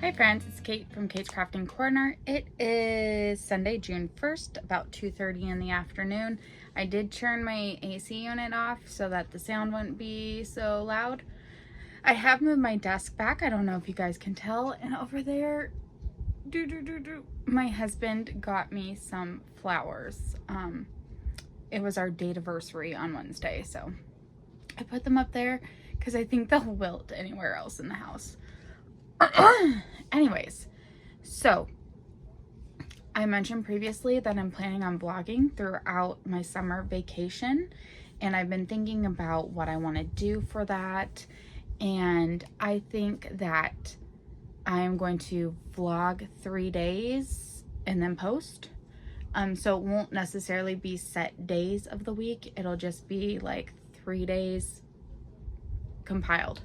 Hi friends, it's Kate from Kate's Crafting Corner. It is Sunday, June 1st, about 2:30 in the afternoon. I did turn my AC unit off so that the sound wouldn't be so loud. I have moved my desk back. I don't know if you guys can tell. And over there, my husband got me some flowers. It was our date anniversary on Wednesday, so I put them up there because I think they'll wilt anywhere else in the house. Anyways, so I mentioned previously that I'm planning on vlogging throughout my summer vacation, and I've been thinking about what I want to do for that, and I think that I am going to vlog 3 days and then post. So it won't necessarily be set days of the week. It'll just be like 3 days compiled,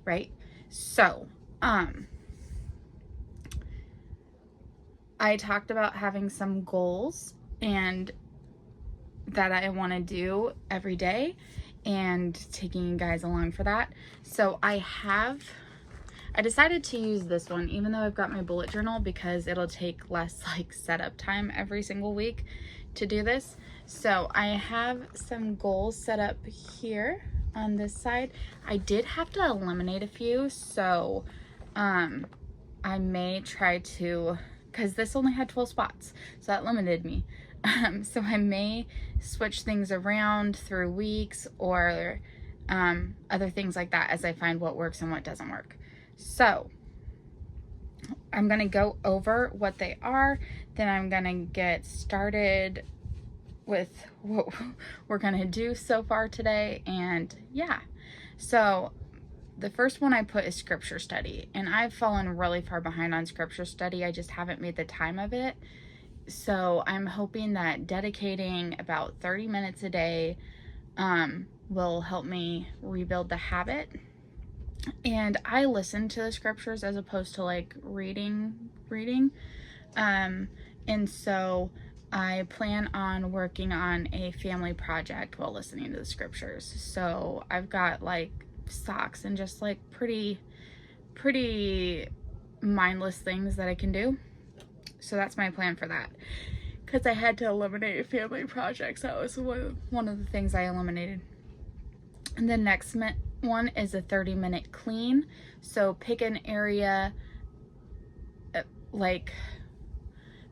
right? So I talked about having some goals and that I want to do every day and taking you guys along for that. So I decided to use this one, even though I've got my bullet journal, because it'll take less like setup time every single week to do this. So I have some goals set up here on this side. I did have to eliminate a few, so I may try to, because this only had 12 spots, so that limited me. So I may switch things around through weeks or other things like that as I find what works and what doesn't work. So I'm going to go over what they are, then I'm going to get started with what we're going to do so far today, and yeah. So the first one I put is scripture study, and I've fallen really far behind on scripture study. I just haven't made the time of it. So I'm hoping that dedicating about 30 minutes a day will help me rebuild the habit. And I listen to the scriptures as opposed to like reading. And so I plan on working on a family project while listening to the scriptures. So I've got like socks and just like pretty mindless things that I can do. So that's my plan for that, because I had to eliminate family projects. That was one of the things I eliminated. And the next one is a 30-minute clean. So pick an area, like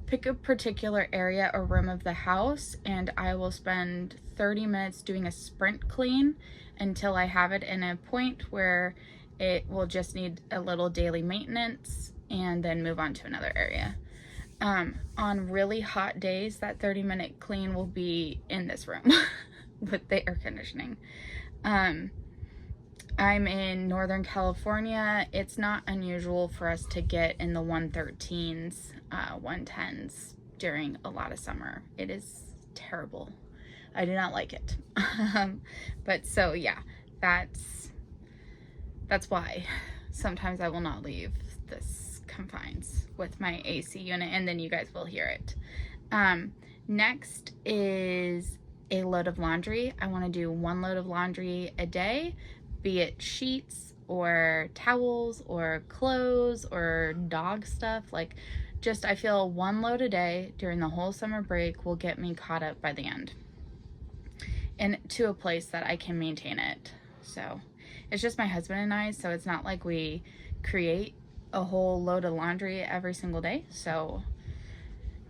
pick a particular area or room of the house, and I will spend 30 minutes doing a sprint clean until I have it in a point where it will just need a little daily maintenance, and then move on to another area. On really hot days, that 30-minute clean will be in this room with the air conditioning. I'm in Northern California. It's not unusual for us to get in the 113s, 110s during a lot of summer. It is terrible. I do not like it. But so yeah, that's why sometimes I will not leave this confines with my AC unit, and then you guys will hear it. Next is a load of laundry. I want to do 1 load of laundry a day, be it sheets or towels or clothes or dog stuff. Like, just I feel 1 load a day during the whole summer break will get me caught up by the end and to a place that I can maintain it. So it's just my husband and I, so it's not like we create a whole load of laundry every single day. So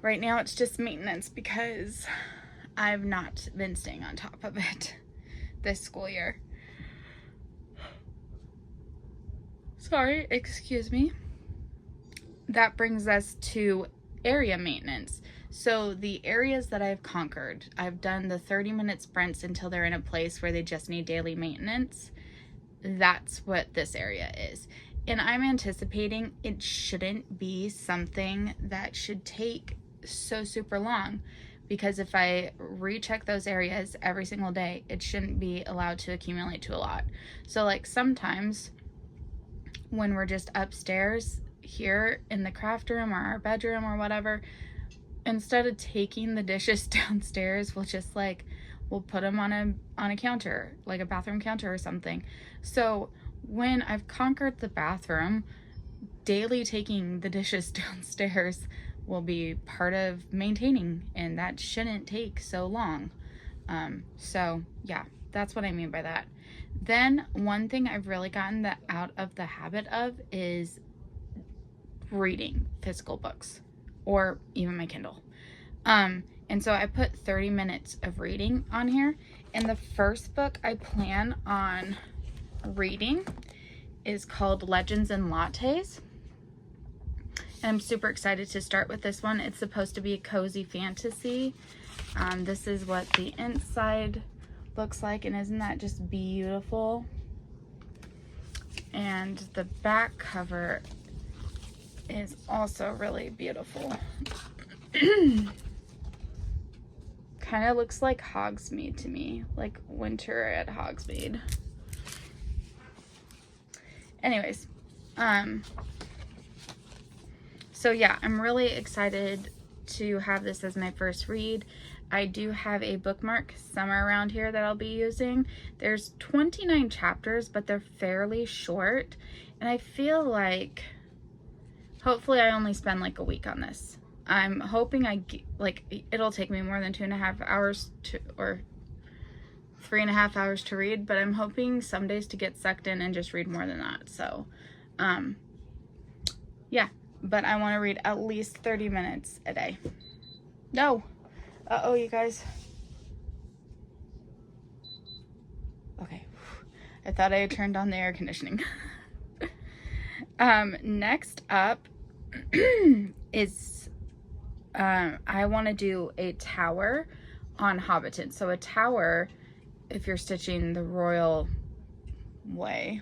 right now it's just maintenance because I've not been staying on top of it this school year. Sorry, excuse me. That brings us to area maintenance. So the areas that I've conquered, I've done the 30-minute sprints until they're in a place where they just need daily maintenance. That's what this area is. And I'm anticipating it shouldn't be something that should take so super long, because if I recheck those areas every single day, it shouldn't be allowed to accumulate to a lot. So like sometimes when we're just upstairs here in the craft room or our bedroom or whatever, instead of taking the dishes downstairs, we'll put them on a counter, like a bathroom counter or something. So when I've conquered the bathroom, daily taking the dishes downstairs will be part of maintaining, and that shouldn't take so long. So yeah, that's what I mean by that. Then one thing I've really gotten out of the habit of is reading physical books, or even my Kindle. And so I put 30 minutes of reading on here, and the first book I plan on reading is called Legends and Lattes. And I'm super excited to start with this one. It's supposed to be a cozy fantasy. This is what the inside looks like, and isn't that just beautiful? And the back cover is also really beautiful. Kind of looks like Hogsmeade to me, like winter at Hogsmeade. Anyways, so yeah, I'm really excited to have this as my first read. I do have a bookmark somewhere around here that I'll be using. There's 29 chapters, but they're fairly short, and I feel like hopefully I only spend like a week on this. I'm hoping it'll take me more than 2.5 hours or 3.5 hours to read, but I'm hoping some days to get sucked in and just read more than that. So, yeah, but I want to read at least 30 minutes a day. No. Uh-oh, you guys. Okay. I thought I had turned on the air conditioning. Next up is I want to do a tower on Hobbiton. So a tower, if you're stitching the royal way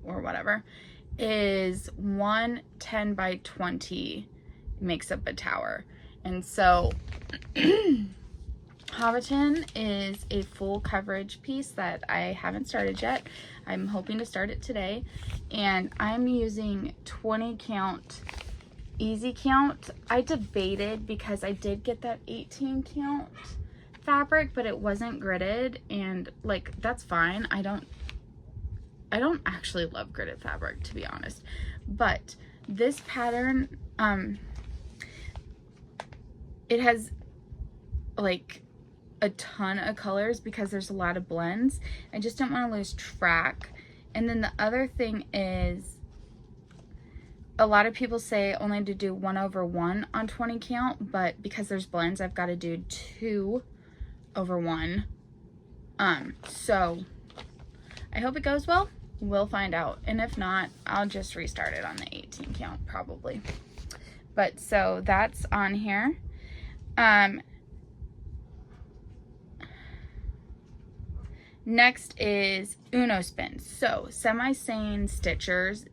or whatever, is 1 10 by 20 makes up a tower. And so Hobbiton is a full coverage piece that I haven't started yet. I'm hoping to start it today, and I'm using 20 count easy count. I debated because I did get that 18 count fabric, but it wasn't gridded, and like that's fine. I don't actually love gridded fabric, to be honest, but this pattern it has like a ton of colors because there's a lot of blends. I just don't want to lose track. And then the other thing is, a lot of people say only to do 1/1 on 20 count, but because there's blends, I've got to do 2/1. So I hope it goes well. We'll find out. And if not, I'll just restart it on the 18 count probably. But so that's on here. Next is Uno spins. So semi-sane stitchers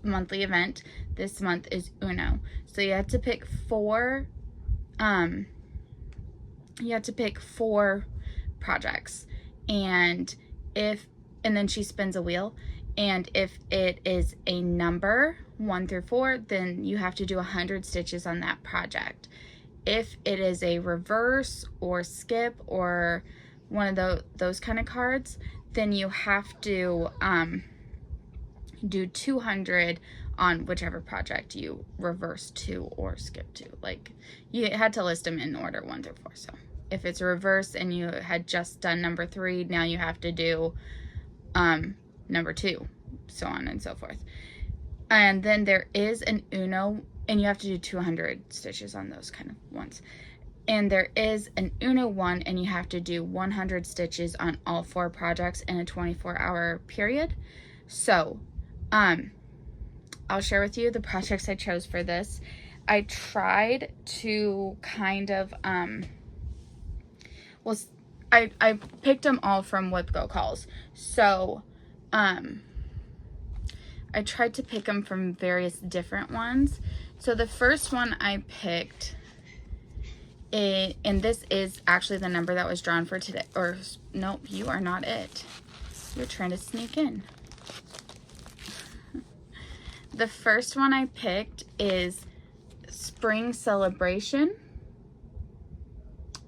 monthly event this month is Uno. So you have to pick four projects, and then she spins a wheel, and if it is a number 1 through 4, then you have to do 100 stitches on that project. If it is a reverse or skip or one of those kind of cards, then you have to do 200 on whichever project you reverse to or skip to. Like, you had to list them in order 1 through 4. So if it's a reverse and you had just done number 3, now you have to do number 2, so on and so forth. And then there is an Uno, and you have to do 200 stitches on those kind of ones. And there is an Uno one, and you have to do 100 stitches on all 4 projects in a 24-hour period. So I'll share with you the projects I chose for this. I tried to kind of I picked them all from Whip Go Calls. So I tried to pick them from various different ones. So the first one I picked, and this is actually the number that was drawn for today. Or nope, you are not it. You're trying to sneak in. The first one I picked is Spring Celebration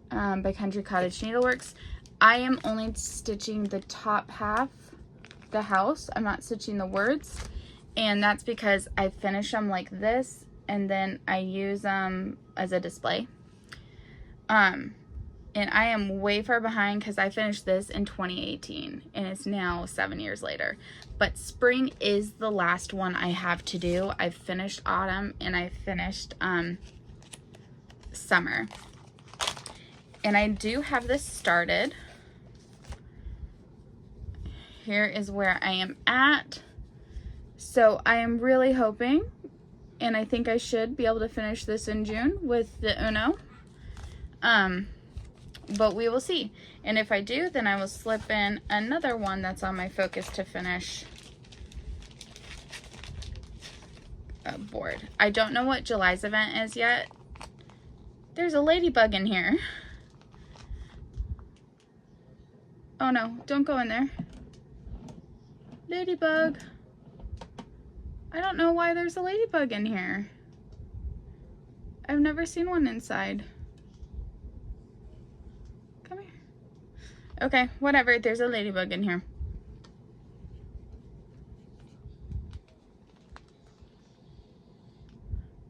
by Country Cottage Needleworks. I am only stitching the top half, the house. I'm not stitching the words. And that's because I finish them like this, and then I use them as a display. And I am way far behind because I finished this in 2018, and it's now 7 years later. But spring is the last one I have to do. I've finished autumn, and I finished summer. And I do have this started. Here is where I am at. So I am really hoping, and I think I should be able to finish this in June with the Uno. But we will see. And if I do, then I will slip in another one that's on my focus to finish board. I don't know what July's event is yet. There's a ladybug in here. Oh no, don't go in there. Ladybug. I don't know why there's a ladybug in here. I've never seen one inside. Come here. Okay, whatever, there's a ladybug in here.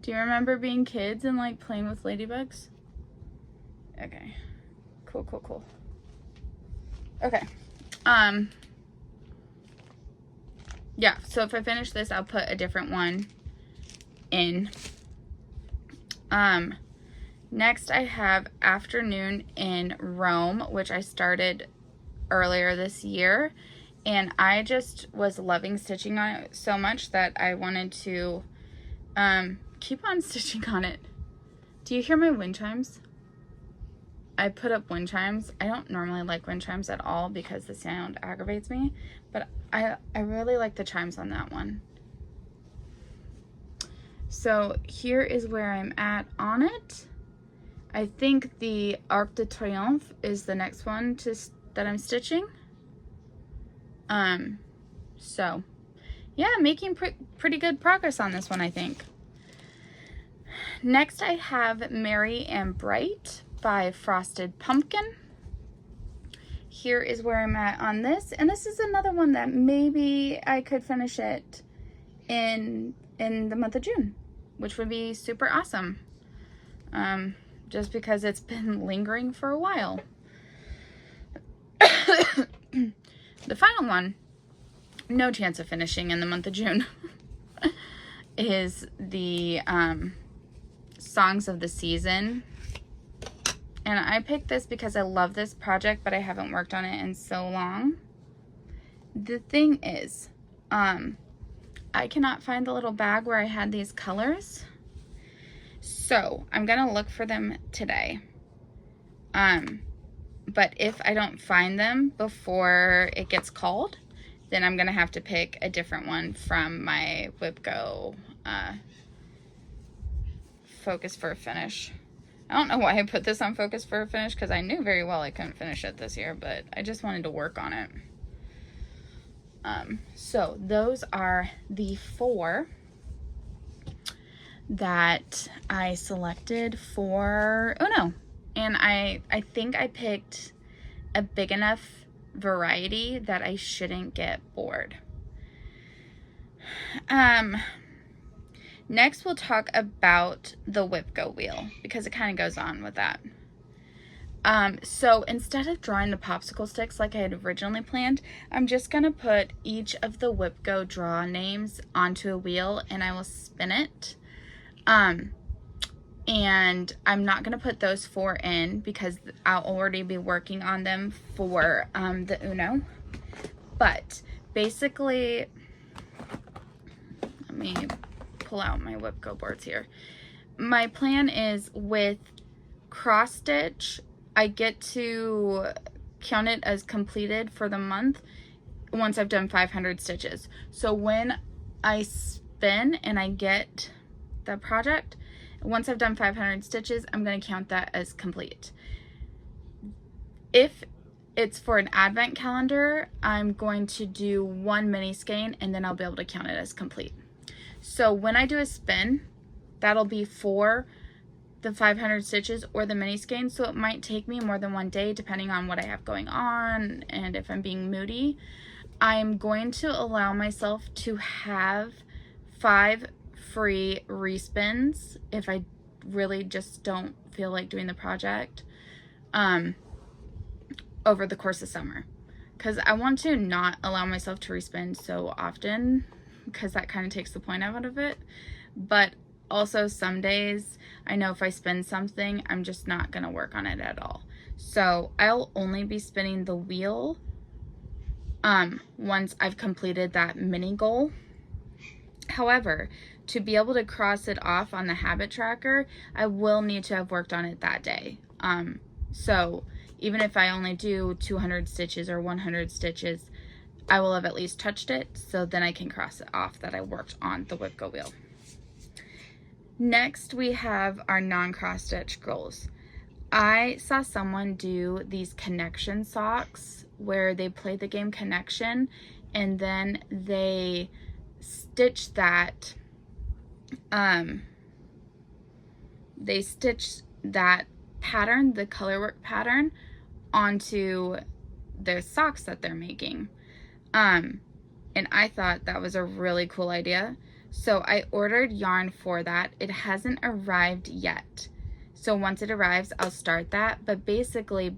Do you remember being kids and like playing with ladybugs? Okay, cool, cool, cool. Okay, yeah, so if I finish this, I'll put a different one in. Next I have Afternoon in Rome, which I started earlier this year, and I just was loving stitching on it so much that I wanted to keep on stitching on it. Do you hear my wind chimes? I put up wind chimes. I don't normally like wind chimes at all because the sound aggravates me, but I really like the chimes on that one. So here is where I'm at on it. I think the Arc de Triomphe is the next one that I'm stitching. So yeah, making pretty good progress on this one, I think. Next I have Merry and Bright by Frosted Pumpkin. Here is where I'm at on this, and this is another one that maybe I could finish it in the month of June, which would be super awesome. Just because it's been lingering for a while. The final one, no chance of finishing in the month of June, is the Songs of the Season. And I picked this because I love this project, but I haven't worked on it in so long. The thing is, I cannot find the little bag where I had these colors. So I'm gonna look for them today. But if I don't find them before it gets called, then I'm gonna have to pick a different one from my WIPGO Focus for a Finish. I don't know why I put this on Focus for a Finish, because I knew very well I couldn't finish it this year, but I just wanted to work on it. So those are the 4 that I selected for Uno. And I think I picked a big enough variety that I shouldn't get bored. Next we'll talk about the WIPGO wheel, because it kind of goes on with that. So instead of drawing the popsicle sticks like I had originally planned, I'm just going to put each of the WIPGO draw names onto a wheel, and I will spin it. And I'm not going to put those 4 in because I'll already be working on them for the Uno. But basically, let me pull out my WIPGO boards here. My plan is with cross stitch, I get to count it as completed for the month once I've done 500 stitches. So when I spin and I get the project, once I've done 500 stitches, I'm going to count that as complete. If it's for an advent calendar, I'm going to do 1 mini skein, and then I'll be able to count it as complete. So when I do a spin, that'll be for the 500 stitches or the mini skein, so it might take me more than 1 day depending on what I have going on and if I'm being moody. I'm going to allow myself to have 5 free respins if I really just don't feel like doing the project over the course of summer, because I want to not allow myself to respin so often, because that kind of takes the point out of it. But also some days I know if I spin something, I'm just not gonna work on it at all. So I'll only be spinning the wheel once I've completed that mini goal. However, to be able to cross it off on the habit tracker, I will need to have worked on it that day. So even if I only do 200 stitches or 100 stitches, I will have at least touched it, so then I can cross it off that I worked on the whip go wheel. Next, we have our non-cross stitch goals. I saw someone do these connection socks where they play the game Connection and then they stitch that pattern, the colorwork pattern, onto their socks that they're making. And I thought that was a really cool idea. So I ordered yarn for that. It hasn't arrived yet. So once it arrives, I'll start that. But basically,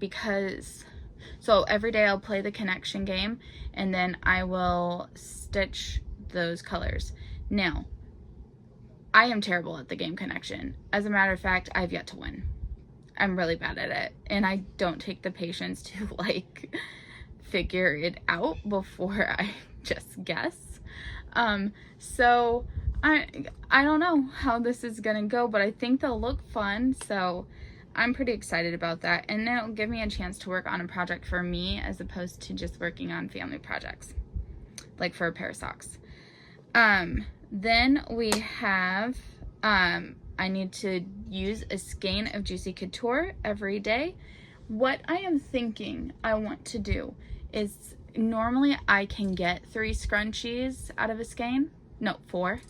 so every day I'll play the connection game and then I will stitch those colors. Now, I am terrible at the game Connection. As a matter of fact, I've yet to win. I'm really bad at it, and I don't take the patience to like figure it out before I just guess. So I don't know how this is gonna go, but I think they'll look fun, so I'm pretty excited about that, and it'll give me a chance to work on a project for me as opposed to just working on family projects, like for a pair of socks. Then we have, I need to use a skein of Juicy Couture every day. What I am thinking I want to do is, normally I can get 3 scrunchies out of a skein. No, 4.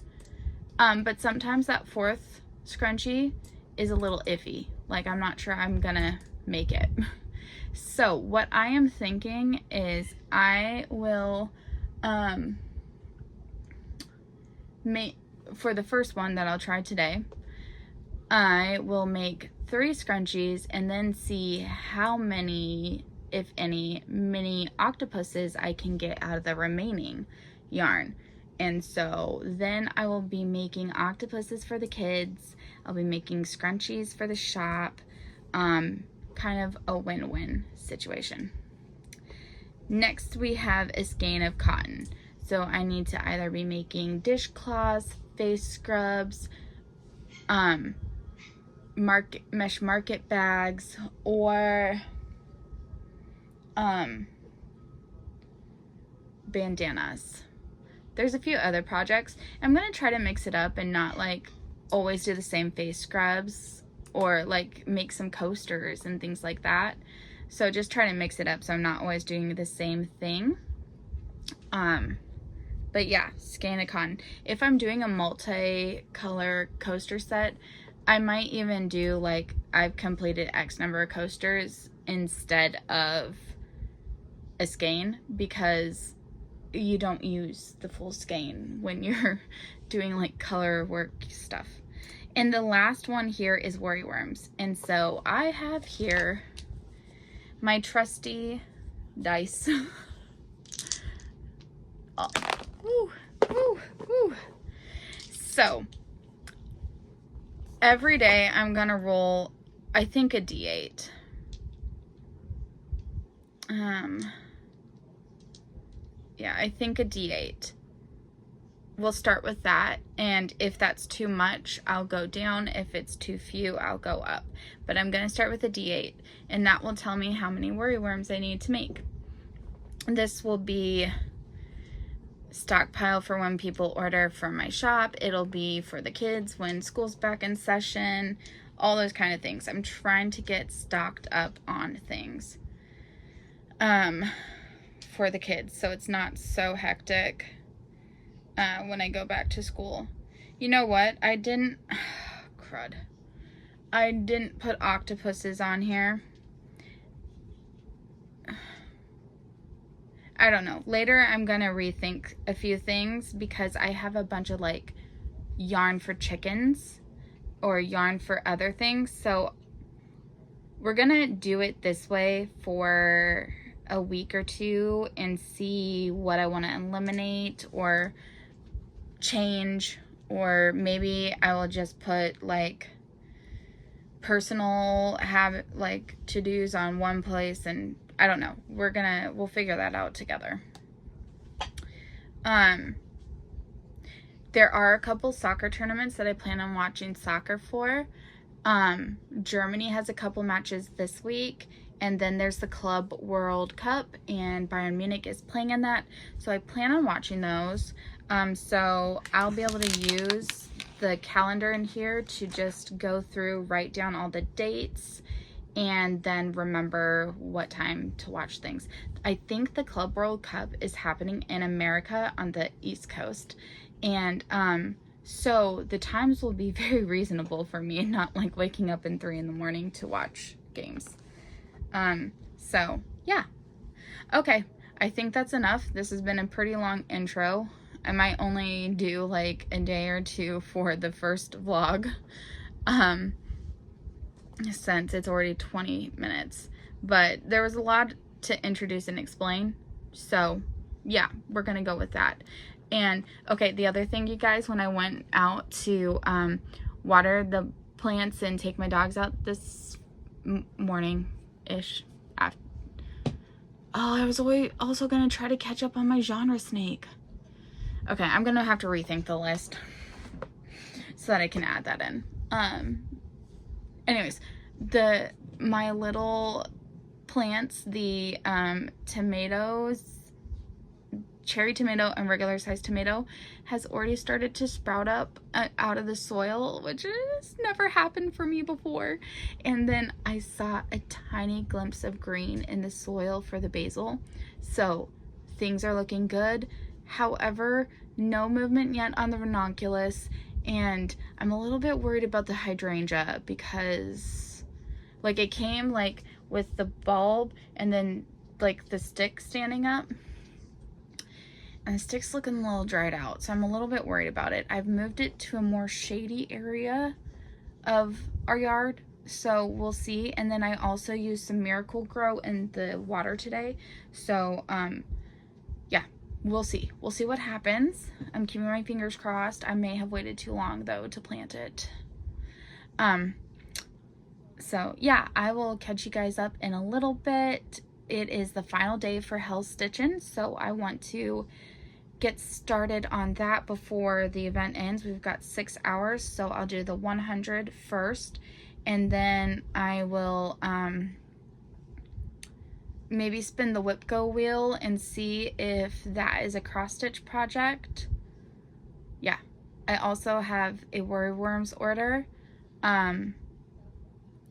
But sometimes that 4th scrunchie is a little iffy. Like, I'm not sure I'm gonna make it. So what I am thinking is I will, for the first one that I'll try today, I will make 3 scrunchies and then see how many, if any, mini octopuses I can get out of the remaining yarn. And so then I will be making octopuses for the kids. I'll be making scrunchies for the shop. Kind of a win-win situation. Next, we have a skein of cotton. So I need to either be making dishcloths, face scrubs, mesh market bags, or bandanas. There's a few other projects. I'm gonna try to mix it up and not like always do the same face scrubs, or like make some coasters and things like that. So just try to mix it up so I'm not always doing the same thing. But yeah, skein of cotton. If I'm doing a multi-color coaster set, I might even do like, I've completed X number of coasters instead of a skein, because you don't use the full skein when you're doing like color work stuff. And the last one here is worry worms. And so I have here my trusty dice. Oh. Woo, woo, woo. So every day I'm gonna roll, I think, a D8. Yeah, I think a D8. We'll start with that, and if that's too much, I'll go down. If it's too few, I'll go up. But I'm gonna start with a D8, and that will tell me how many worry worms I need to make. This will be stockpile for when people order from my shop. It'll be for the kids when school's back in session, all those kind of things. I'm trying to get stocked up on things for the kids, so it's not so hectic when I go back to school. You know what? I didn't crud. I didn't put octopuses on here. I don't know. Later, I'm going to rethink a few things because I have a bunch of like yarn for chickens or yarn for other things. So we're going to do it this way for a week or two and see what I want to eliminate or change, or maybe I will just put like personal habit like to-dos on one place, and I don't know. We'll figure that out together. There are a couple soccer tournaments that I plan on watching soccer for. Germany has a couple matches this week, and then there's the Club World Cup, and Bayern Munich is playing in that. So I plan on watching those. So I'll be able to use the calendar in here to just go through, write down all the dates, and then remember what time to watch things. I think the Club World Cup is happening in America on the East Coast, and so the times will be very reasonable for me, not like waking up in 3 in the morning to watch games. So yeah. Okay, I think that's enough. This has been a pretty long intro. I might only do like a day or two for the first vlog, since it's already 20 minutes, but there was a lot to introduce and explain. So yeah, we're gonna go with that. And okay, the other thing, you guys, when I went out to water the plants and take my dogs out this morning-ish, I was also gonna try to catch up on my genre snake. Okay, I'm gonna have to rethink the list so that I can add that in. Anyways, my little plants, the tomatoes, cherry tomato and regular sized tomato, has already started to sprout up out of the soil, which has never happened for me before. And then I saw a tiny glimpse of green in the soil for the basil. So things are looking good. However, no movement yet on the ranunculus, and I'm a little bit worried about the hydrangea because like it came like with the bulb and then like the stick standing up, and the stick's looking a little dried out, so I'm a little bit worried about it. I've moved it to a more shady area of our yard, so we'll see. And then I also used some Miracle Grow in the water today, so yeah, we'll see what happens. I'm keeping my fingers crossed. I may have waited too long though to plant it. So yeah, I will catch you guys up in a little bit. It is the final day for Hell Stitchin', so I want to get started on that before the event ends. We've got 6 hours, so I'll do the 100 first, and then I will maybe spin the Whip Go wheel and see if that is a cross stitch project. Yeah, I also have a Worry Worms order, and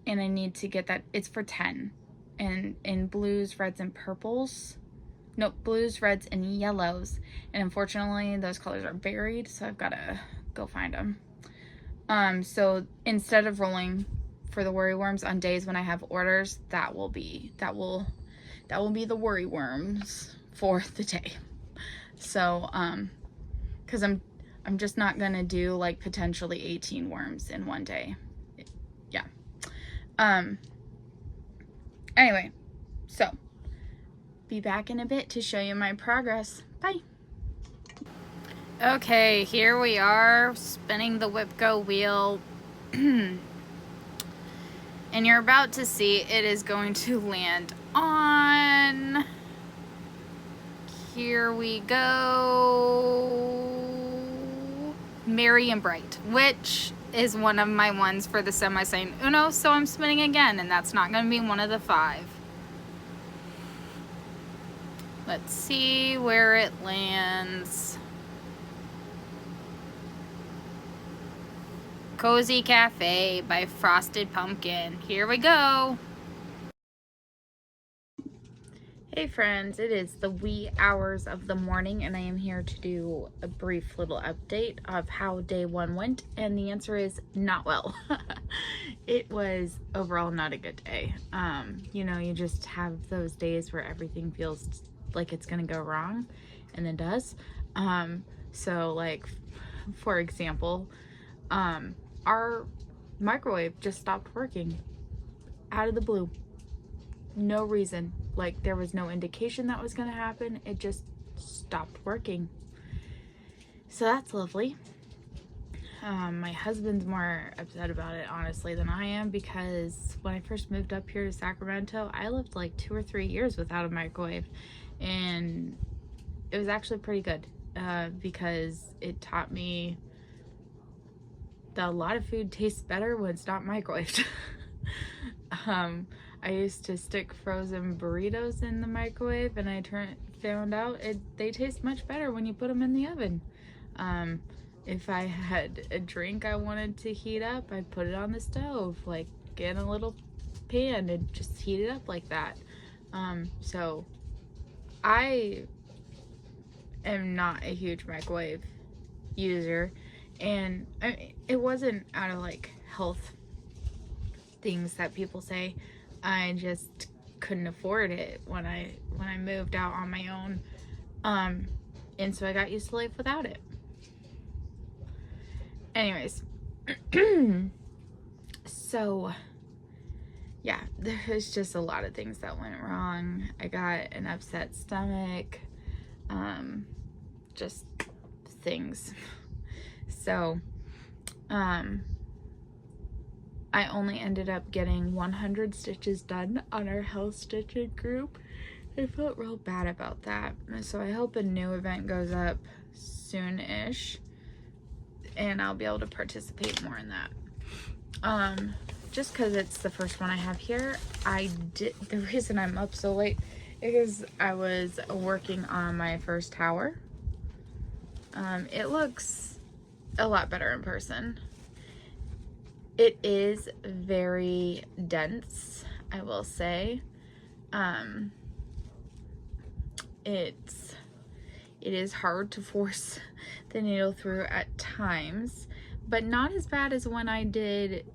I need to get that. It's for 10 and in blues, reds, and purples. No, blues, reds, and yellows, and unfortunately those colors are buried, so I've got to go find them. So instead of rolling for the Worry Worms on days when I have orders, that will be the Worry Worms for the day. So because I'm just not gonna do like potentially 18 worms in one day. Yeah. Anyway, so be back in a bit to show you my progress. Bye. Okay, here we are spinning the Whip Go wheel. And you're about to see it is going to land on, here we go, Merry and Bright, which is one of my ones for the semi-sane Uno, so I'm spinning again, and that's not going to be one of the 5. Let's see where it lands. Cozy Cafe by Frosted Pumpkin. Here we go. Hey friends, it is the wee hours of the morning, and I am here to do a brief little update of how day 1 went, and the answer is not well. It was overall not a good day. You know, you just have those days where everything feels like it's gonna go wrong, and then does. So like, for example, our microwave just stopped working out of the blue. No reason. Like, there was no indication that was gonna happen. It just stopped working. So that's lovely. My husband's more upset about it, honestly, than I am, because when I first moved up here to Sacramento, I lived like 2 or 3 years without a microwave, and it was actually pretty good, because it taught me that a lot of food tastes better when it's not microwaved. I used to stick frozen burritos in the microwave, and I found out they taste much better when you put them in the oven. If I had a drink I wanted to heat up, I'd put it on the stove, like in a little pan, and just heat it up like that. So I am not a huge microwave user, and it wasn't out of like health things that people say. I just couldn't afford it when I moved out on my own, and so I got used to life without it. Anyways, so yeah, there's just a lot of things that went wrong. I got an upset stomach, just things. So I only ended up getting 100 stitches done on our health stitching group. I felt real bad about that, so I hope a new event goes up soon-ish, and I'll be able to participate more in that. Just because it's the first one I have here. The reason I'm up so late is I was working on my first tower. It looks a lot better in person. It is very dense, I will say. It is hard to force the needle through at times, but not as bad as when I did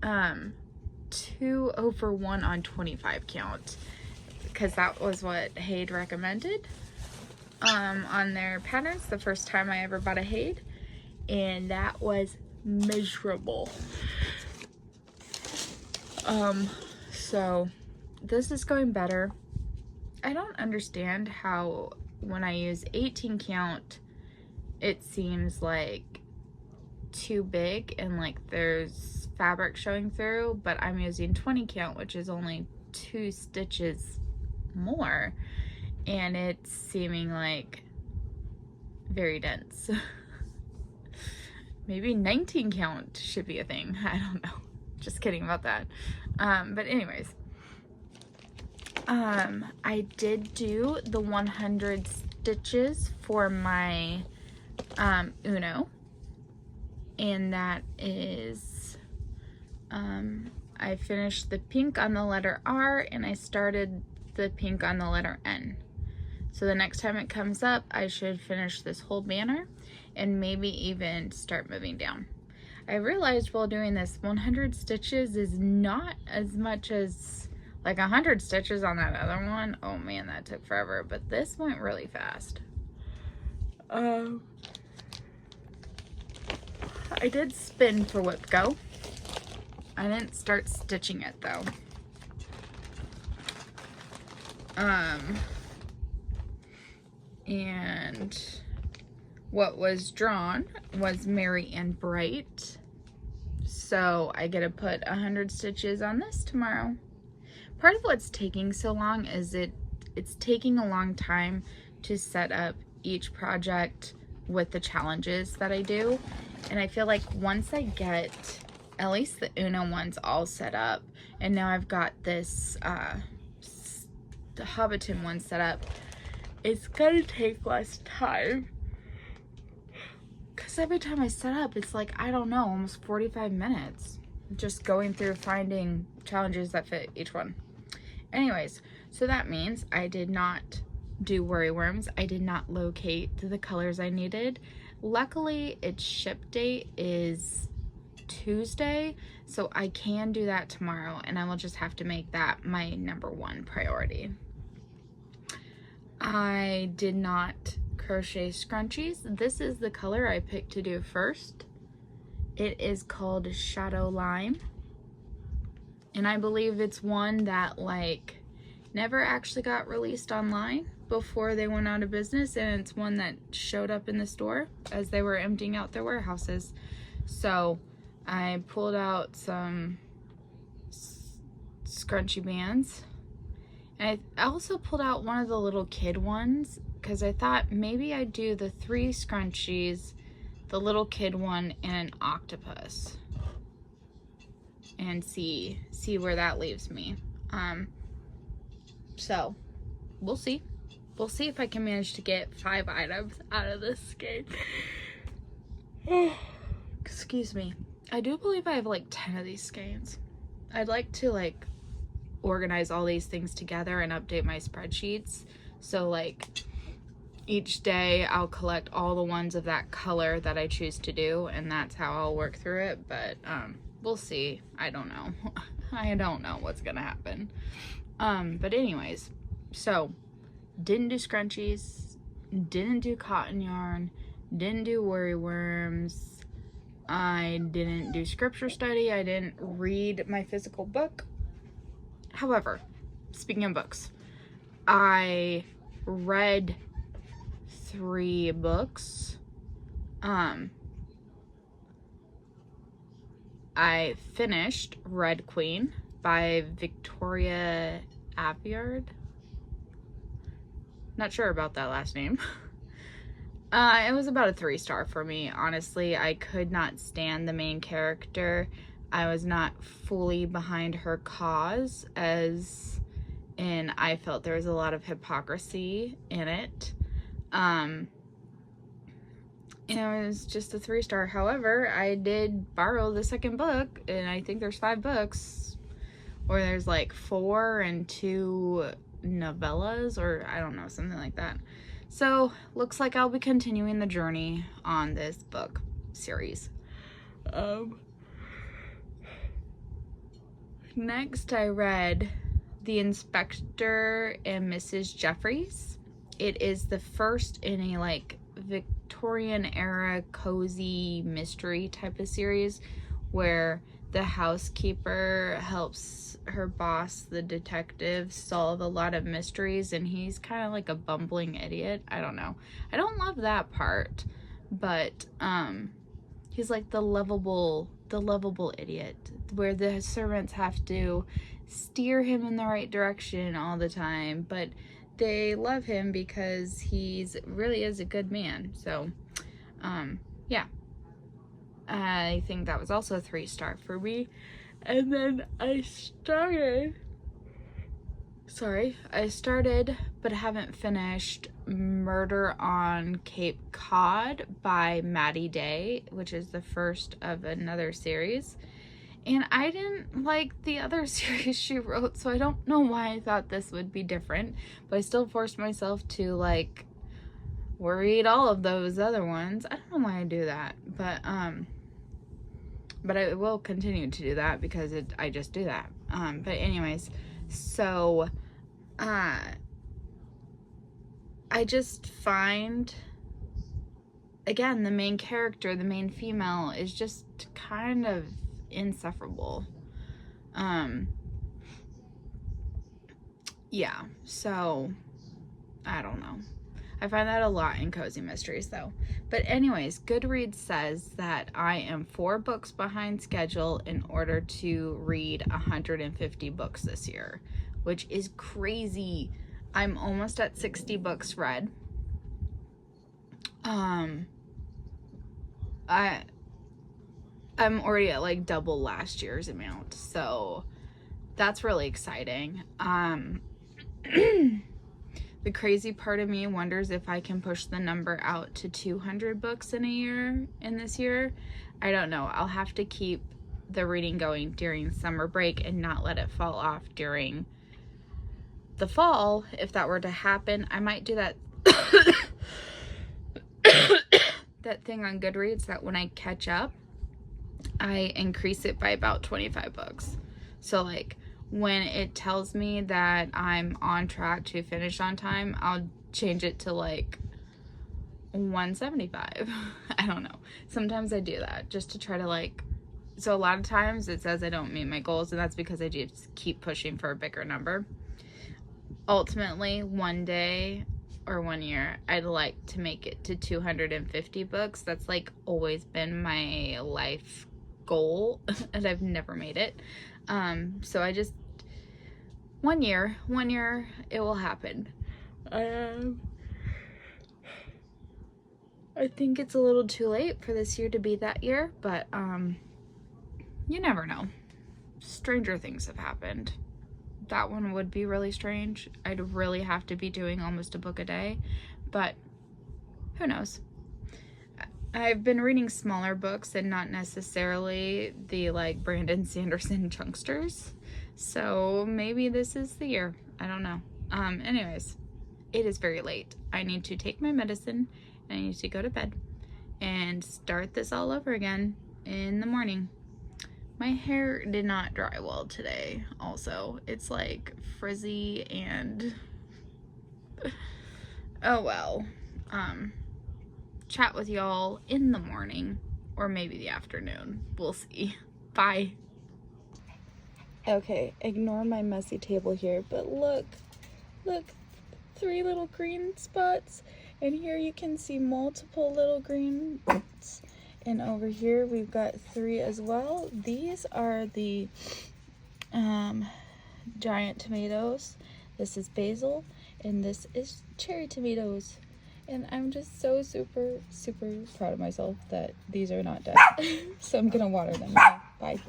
2 over 1 on 25 count, because that was what Haid recommended on their patterns the first time I ever bought a Haid, and that was miserable. So this is going better. I don't understand how when I use 18 count, it seems like too big and like there's fabric showing through, but I'm using 20 count, which is only 2 stitches more, and it's seeming like very dense. Maybe 19 count should be a thing. I don't know. Just kidding about that. But anyways, I did do the 100 stitches for my Uno, and that is, I finished the pink on the letter R, and I started the pink on the letter N. So the next time it comes up, I should finish this whole banner and maybe even start moving down. I realized while doing this, 100 stitches is not as much as like 100 stitches on that other one. Oh man, that took forever, but this went really fast. I did spin for whip go. I didn't start stitching it though. And what was drawn was Merry and Bright. So I get to put 100 stitches on this tomorrow. Part of what's taking so long is it's taking a long time to set up each project with the challenges that I do. And I feel like once I get at least the Uno ones all set up, and now I've got this the Hobbiton one set up, it's gonna take less time. Because every time I set up, it's like, I don't know, almost 45 minutes. Just going through finding challenges that fit each one. Anyways, so that means I did not do worry worms. I did not locate the colors I needed. Luckily, its ship date is Tuesday, so I can do that tomorrow, and I will just have to make that my #1 priority. I did not crochet scrunchies. This is the color I picked to do first. It is called Shadow Lime. And I believe it's one that like never actually got released online before they went out of business, and it's one that showed up in the store as they were emptying out their warehouses. So I pulled out some scrunchy bands, and I also pulled out one of the little kid ones because I thought maybe I'd do the 3 scrunchies, the little kid one, and an octopus, and see where that leaves me. So we'll see. We'll see if I can manage to get 5 items out of this skein. Excuse me. I do believe I have like 10 of these skeins. I'd like to like organize all these things together and update my spreadsheets. So like each day I'll collect all the ones of that color that I choose to do, and that's how I'll work through it. But we'll see. I don't know. I don't know what's gonna happen. But anyways, so didn't do scrunchies, didn't do cotton yarn, didn't do worry worms, I didn't do scripture study, I didn't read my physical book. However, speaking of books, I read 3 books. I finished Red Queen by Victoria Aveyard. Not sure about that last name. It was about a 3-star for me, honestly. I could not stand the main character. I was not fully behind her cause, as in I felt there was a lot of hypocrisy in it. And it was just a 3-star. However, I did borrow the second book, and I think there's 5 books, or there's like 4 and 2 novellas, or I don't know, something like that. So looks like I'll be continuing the journey on this book series. Next I read The Inspector and Mrs. Jeffries. It is the first in a like Victorian era cozy mystery type of series where the housekeeper helps her boss, the detective, solve a lot of mysteries, and he's kind of like a bumbling idiot. I don't know. I don't love that part, but he's like the lovable idiot where the servants have to steer him in the right direction all the time, but they love him because he's really is a good man. So yeah, I think that was also a 3-star for me. And then I started but haven't finished Murder on Cape Cod by Maddie Day, which is the first of another series. And I didn't like the other series she wrote, so I don't know why I thought this would be different, but I still forced myself to like read all of those other ones. I don't know why I do that, but I will continue to do that because I just do that. But anyways, so I just find, again, the main character, the main female, is just kind of insufferable. Yeah, so I don't know. I find that a lot in cozy mysteries though. But anyways, Goodreads says that I am 4 books behind schedule in order to read 150 books this year, which is crazy. I'm almost at 60 books read. I'm already at like double last year's amount, so that's really exciting. The crazy part of me wonders if I can push the number out to 200 books in this year. I don't know. I'll have to keep the reading going during summer break and not let it fall off during the fall. If that were to happen, I might do that that thing on Goodreads that when I catch up, I increase it by about 25 books. So like when it tells me that I'm on track to finish on time, I'll change it to like 175. I don't know. Sometimes I do that just to try to like, so a lot of times it says I don't meet my goals, and that's because I just keep pushing for a bigger number. Ultimately, one day or 1 year, I'd like to make it to 250 books. That's like always been my life goal, and I've never made it. So I just, 1 year, it will happen. I think it's a little too late for this year to be that year, but you never know. Stranger things have happened. That one would be really strange. I'd really have to be doing almost a book a day, but who knows? I've been reading smaller books and not necessarily the like Brandon Sanderson chunksters. So maybe this is the year. I don't know. Anyways, it is very late. I need to take my medicine. I need to go to bed and start this all over again in the morning. My hair did not dry well today. Also, it's like frizzy and oh well. Chat with y'all in the morning or maybe the afternoon. We'll see. Bye. Okay, ignore my messy table here, but look, 3 little green spots, and here you can see multiple little green spots. And over here we've got 3 as well. These are the giant tomatoes. This is basil, and this is cherry tomatoes. And I'm just so super proud of myself that these are not dead. So I'm gonna water them now. Bye.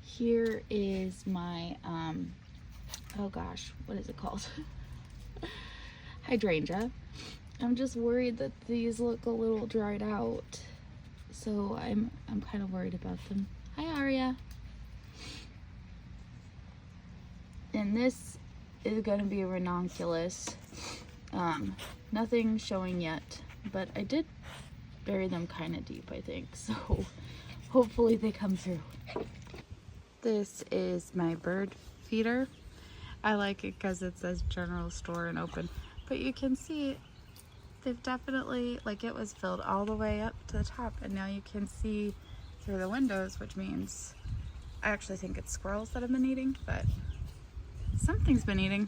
Here is my oh gosh, what is it called? Hydrangea. I'm just worried that these look a little dried out, so I'm kind of worried about them. Hi, Aria. And this is going to be a ranunculus. Nothing showing yet, but I did bury them kind of deep, I think, so hopefully they come through. This is my bird feeder. I like it because it says general store and open, but you can see they've definitely, like, it was filled all the way up to the top, and now you can see through the windows, which means I actually think it's squirrels that have been eating, but something's been eating.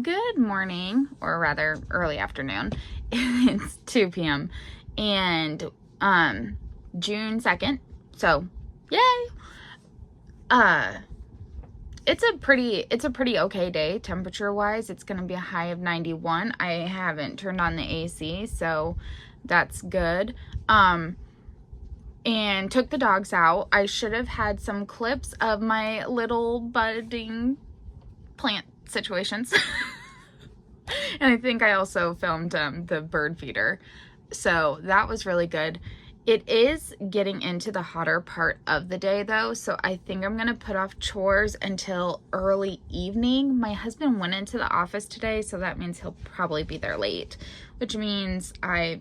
Good morning, or rather early afternoon. It's 2 p.m. and June 2nd, so yay. It's a pretty okay day temperature wise. It's gonna be a high of 91. I haven't turned on the AC, so that's good. And took the dogs out. I should have had some clips of my little budding plant situations. And I think I also filmed the bird feeder, so that was really good. It is getting into the hotter part of the day though, so I think I'm gonna put off chores until early evening. My husband went into the office today, so that means he'll probably be there late, which means I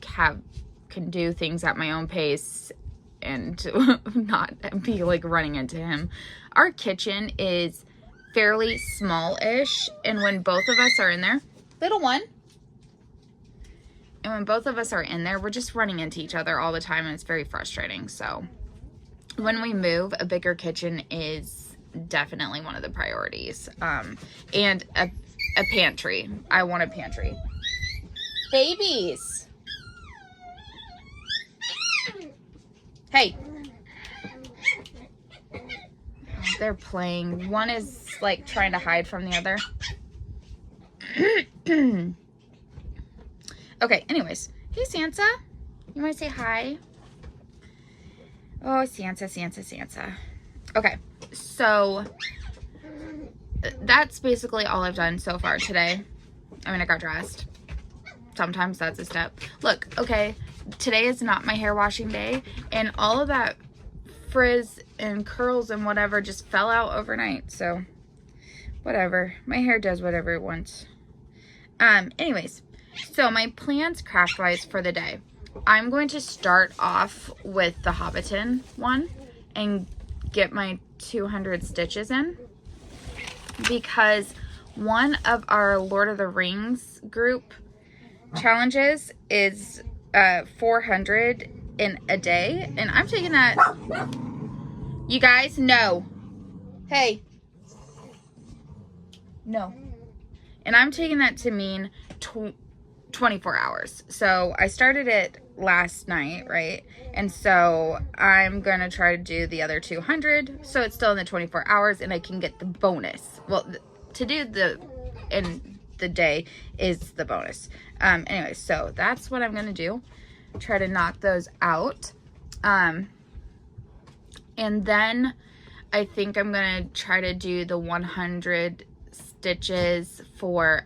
can do things at my own pace and not be like running into him. Our kitchen is fairly small-ish, and when both of us are in there, little one, and when both of us are in there, we're just running into each other all the time, and it's very frustrating. So when we move, a bigger kitchen is definitely one of the priorities. And a pantry. I want a pantry. Babies. Hey. They're playing. One is like trying to hide from the other. Okay, anyways. Hey, Sansa. You want to say hi? Oh, Sansa. Okay, so that's basically all I've done so far today. I mean, I got dressed. Sometimes that's a step. Look, okay, today is not my hair washing day, and all of that frizz and curls and whatever just fell out overnight, so whatever. My hair does whatever it wants. Anyways, so my plans craft-wise for the day. I'm going to start off with the Hobbiton one and get my 200 stitches in, because one of our Lord of the Rings group challenges is 400 in a day, and I'm taking that. You guys, no. Hey. No. And I'm taking that to mean 24 hours. So I started it last night, right? And so I'm going to try to do the other 200. So it's still in the 24 hours and I can get the bonus. Well, to do in the day is the bonus. Anyway, so that's what I'm going to do. Try to knock those out. And then I think I'm going to try to do the 100 stitches for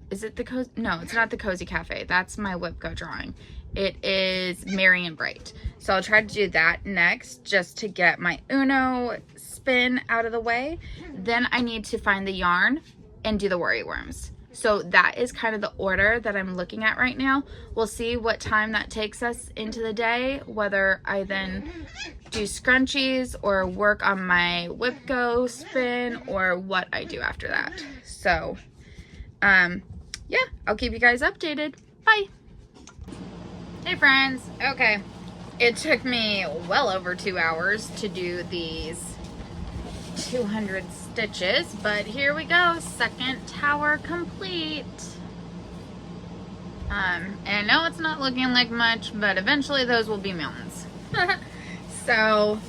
is it the cozy? No, it's not the Cozy Cafe. That's my Whipco drawing. It is Merry and Bright. So I'll try to do that next just to get my Uno spin out of the way. Then I need to find the yarn and do the worry worms. So that is kind of the order that I'm looking at right now. We'll see what time that takes us into the day, whether I then do scrunchies or work on my Whipco spin or what I do after that. So, yeah, I'll keep you guys updated. Bye. Hey friends. Okay. It took me well over 2 hours to do these 200 stitches, but here we go. Second tower complete. And no, it's not looking like much, but eventually those will be mountains. So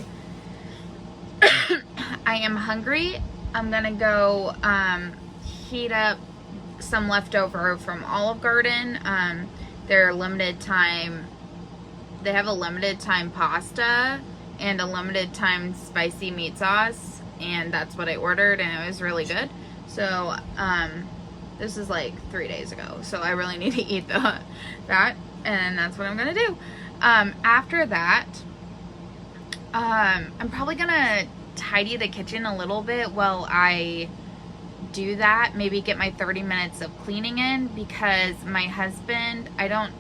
I am hungry. I'm gonna go heat up some leftover from Olive Garden. They're limited time. They have a limited time pasta and a limited time spicy meat sauce, and that's what I ordered, and it was really good. So this is like 3 days ago, so I really need to eat that, and that's what I'm gonna do. After that, I'm probably gonna tidy the kitchen a little bit while I do that. Maybe get my 30 minutes of cleaning in, because my husband, I don't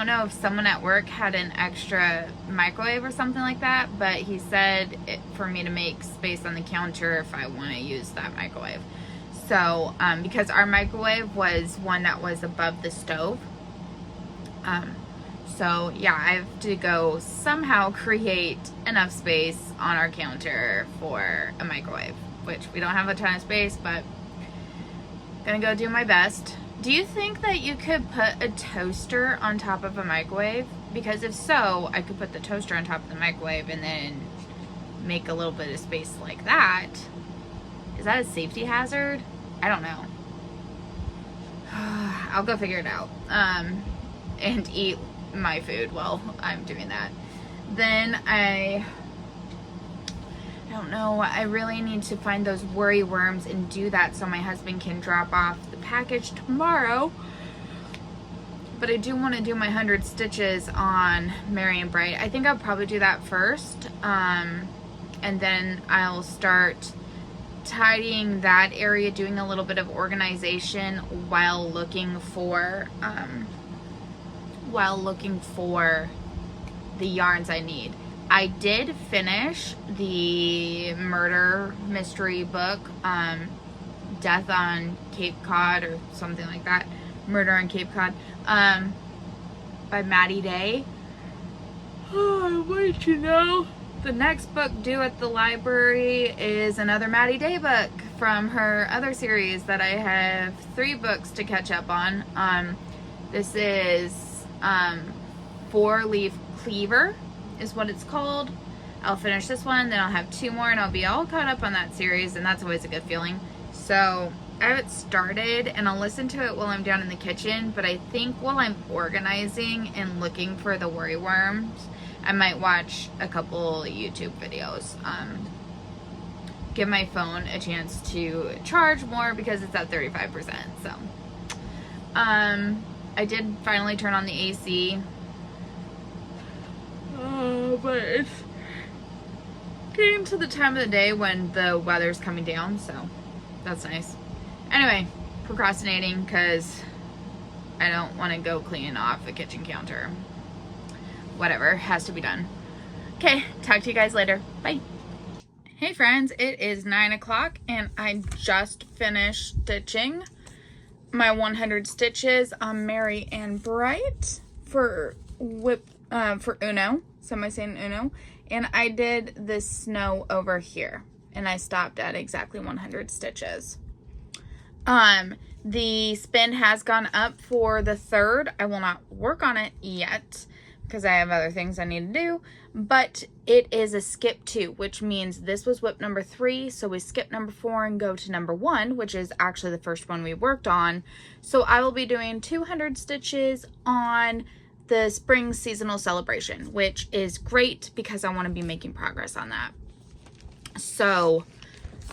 know if someone at work had an extra microwave or something like that, but he said for me to make space on the counter if I want to use that microwave. So, because our microwave was one that was above the stove. So yeah, I have to go somehow create enough space on our counter for a microwave, which we don't have a ton of space, but gonna go do my best. Do you think that you could put a toaster on top of a microwave? Because if so, I could put the toaster on top of the microwave and then make a little bit of space like that. Is that a safety hazard? I don't know. I'll go figure it out. And eat my food while I'm doing that. Then I don't know, I really need to find those worry worms and do that so my husband can drop off the package tomorrow. But I do want to do my 100 stitches on Merry and Bright. I think I'll probably do that first, and then I'll start tidying that area, doing a little bit of organization while looking for the yarns I need. I did finish the murder mystery book, Death on Cape Cod or something like that. Murder on Cape Cod, by Maddie Day. Oh, I want you to know. The next book due at the library is another Maddie Day book from her other series that I have 3 books to catch up on. This is 4-Leaf Cleaver is what it's called. I'll finish this one, then I'll have 2 more, and I'll be all caught up on that series, and that's always a good feeling. So I have it started, and I'll listen to it while I'm down in the kitchen, but I think while I'm organizing and looking for the worry worms, I might watch a couple YouTube videos. Give my phone a chance to charge more because it's at 35%. So I did finally turn on the AC. But it's getting to the time of the day when the weather's coming down, so that's nice. Anyway, procrastinating because I don't want to go clean off the kitchen counter. Whatever, has to be done. Okay, talk to you guys later. Bye. Hey friends, it is 9 o'clock and I just finished stitching my 100 stitches on Merry and Bright for Uno. So am I saying Uno? And I did this snow over here and I stopped at exactly 100 stitches. The spin has gone up for the 3rd. I will not work on it yet because I have other things I need to do, but it is a skip 2, which means this was whip number 3, so we skip number 4 and go to number 1, which is actually the first one we worked on. So I will be doing 200 stitches on the spring seasonal celebration, which is great because I want to be making progress on that. So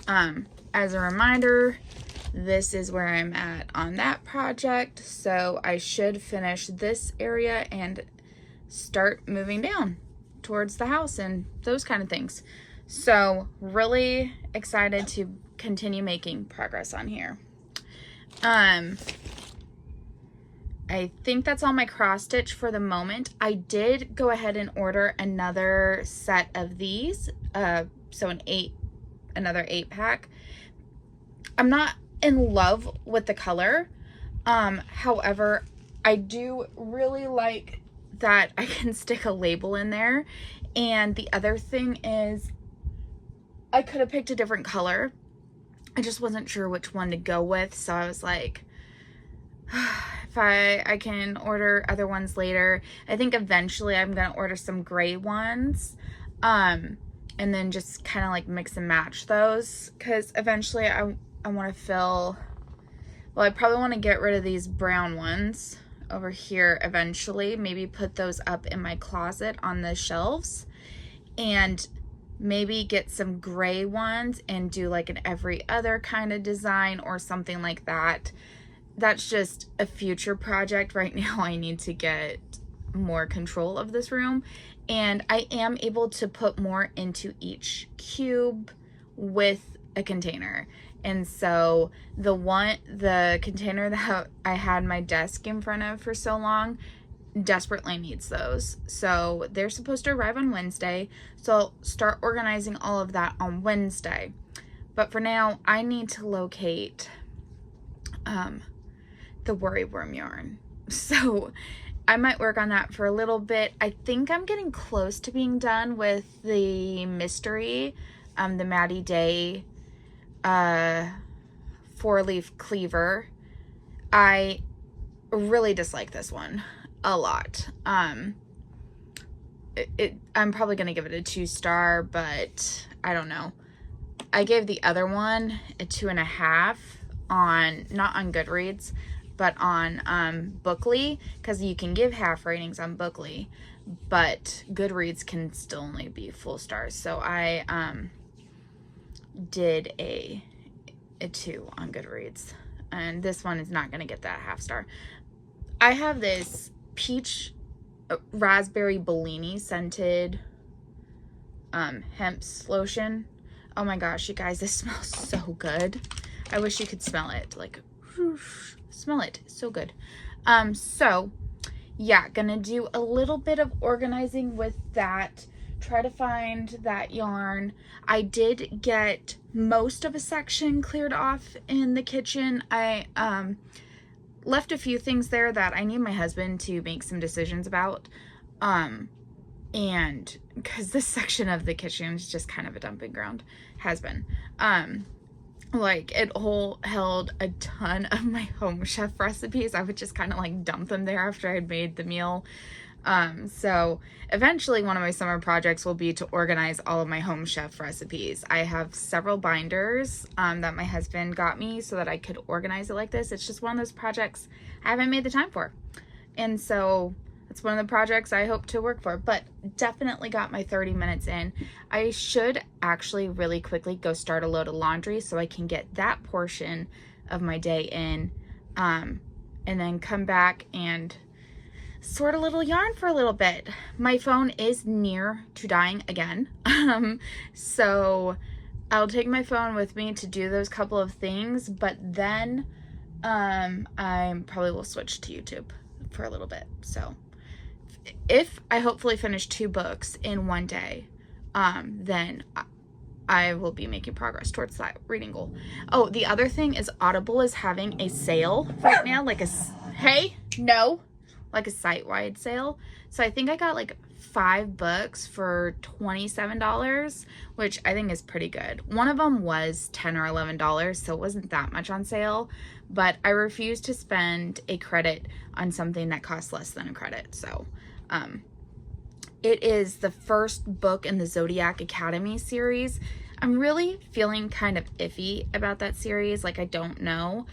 as a reminder, this is where I'm at on that project, so I should finish this area and start moving down towards the house and those kind of things. So really excited to continue making progress on here. I think that's all my cross stitch for the moment. I did go ahead and order another set of these, so another 8-pack. I'm not in love with the color, however, I do really like that I can stick a label in there. And the other thing is I could have picked a different color. I just wasn't sure which one to go with, so I was like, if I can order other ones later. I think eventually I'm gonna order some gray ones, and then just kind of like mix and match those, because eventually I want to fill, well, I probably want to get rid of these brown ones over here eventually, maybe put those up in my closet on the shelves, and maybe get some gray ones and do like an every other kind of design or something like that. That's just a future project. Right now I need to get more control of this room, and I am able to put more into each cube with a container. And so the container that I had my desk in front of for so long desperately needs those. So they're supposed to arrive on Wednesday. So I'll start organizing all of that on Wednesday. But for now, I need to locate the worry worm yarn. So I might work on that for a little bit. I think I'm getting close to being done with the mystery, the Maddie Day 4-leaf cleaver. I really dislike this one a lot. I'm probably gonna give it a 2-star, but I don't know. I gave the other one a 2.5 on, not on Goodreads, but on Bookly, because you can give half ratings on Bookly, but Goodreads can still only be full stars. So I did a 2 on Goodreads, and this one is not going to get that half-star. I have this peach raspberry Bellini scented hemp lotion. Oh my gosh, you guys, this smells so good. I wish you could smell it. Like, whoosh, smell it. So good. So yeah, gonna do a little bit of organizing with that. Try to find that yarn. I did get most of a section cleared off in the kitchen. I left a few things there that I need my husband to make some decisions about, and because this section of the kitchen is just kind of a dumping ground, has been. Like, it held a ton of my home chef recipes. I would just kind of like dump them there after I'd made the meal. So eventually one of my summer projects will be to organize all of my home chef recipes. I have several binders that my husband got me so that I could organize it like this. It's just one of those projects I haven't made the time for. And so it's one of the projects I hope to work for, but definitely got my 30 minutes in. I should actually really quickly go start a load of laundry so I can get that portion of my day in, and then come back and sort a little yarn for a little bit. My phone is near to dying again, so I'll take my phone with me to do those couple of things, but then I probably will switch to YouTube for a little bit. So if I hopefully finish 2 books in one day, then I will be making progress towards that reading goal. Oh, the other thing is Audible is having a sale right now, like a site-wide sale. So I think I got like 5 books for $27, which I think is pretty good. One of them was $10 or $11, so it wasn't that much on sale, but I refused to spend a credit on something that costs less than a credit. So it is the first book in the Zodiac Academy series. I'm really feeling kind of iffy about that series. Like, I don't know,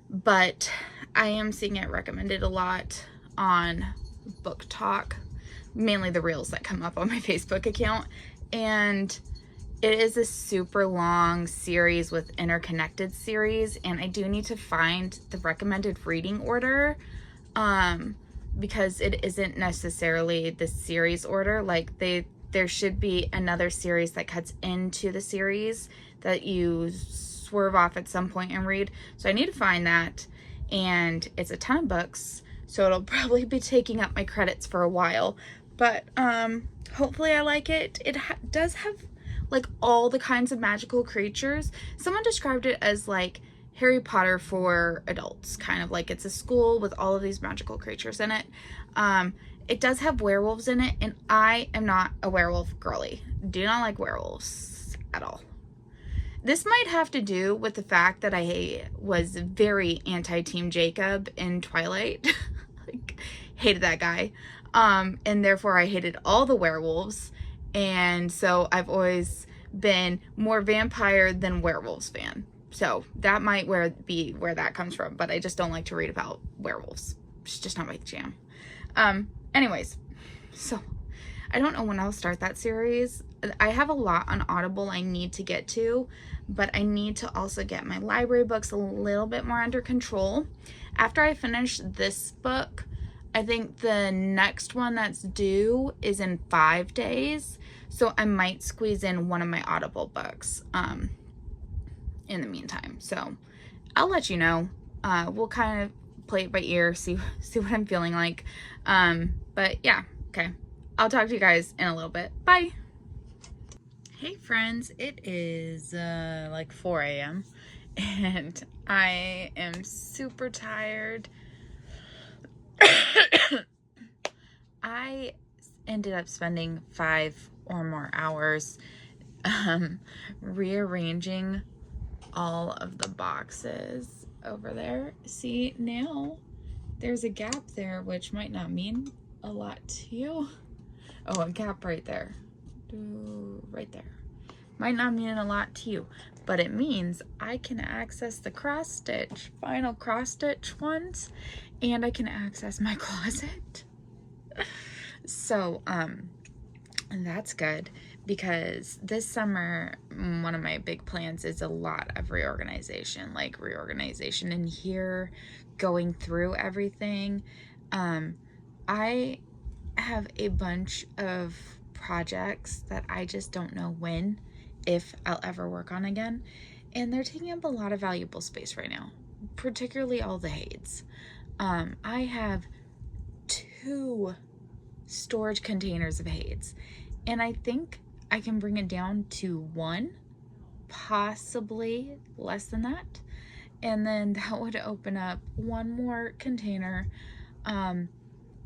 but I am seeing it recommended a lot on Book Talk, mainly the reels that come up on my Facebook account. And it is a super long series with interconnected series, and I do need to find the recommended reading order, because it isn't necessarily the series order. Like, there should be another series that cuts into the series that you swerve off at some point and read. So I need to find that, and it's a ton of books, so it'll probably be taking up my credits for a while, but hopefully I like it. It does have like all the kinds of magical creatures. Someone described it as like Harry Potter for adults, kind of like it's a school with all of these magical creatures in it. It does have werewolves in it, and I am not a werewolf girly. Do not like werewolves at all. This might have to do with the fact that I was very anti-Team Jacob in Twilight. Like, hated that guy. And therefore I hated all the werewolves. And so I've always been more vampire than werewolves fan. So that might be where that comes from, but I just don't like to read about werewolves. It's just not my jam. Anyways, so I don't know when I'll start that series. I have a lot on Audible I need to get to, but I need to also get my library books a little bit more under control. After I finish this book, I think the next one that's due is in 5 days, so I might squeeze in one of my Audible books in the meantime. So I'll let you know. We'll kind of play it by ear, see what I'm feeling like. But yeah, okay. I'll talk to you guys in a little bit. Bye. Hey friends, it is like 4 a.m. and I am super tired. I ended up spending 5 or more hours rearranging all of the boxes over there. See, now there's a gap there, which might not mean a lot to you. Oh, a gap right there. Right there. Might not mean a lot to you, but it means I can access the cross stitch, final cross stitch ones, and I can access my closet. So, and that's good, because this summer, one of my big plans is a lot of reorganization, like reorganization in here, going through everything. I have a bunch of projects that I just don't know when, if I'll ever work on again, and they're taking up a lot of valuable space right now, particularly all the Hades. I have 2 storage containers of Hades, and I think I can bring it down to 1, possibly less than that, and then that would open up 1 more container,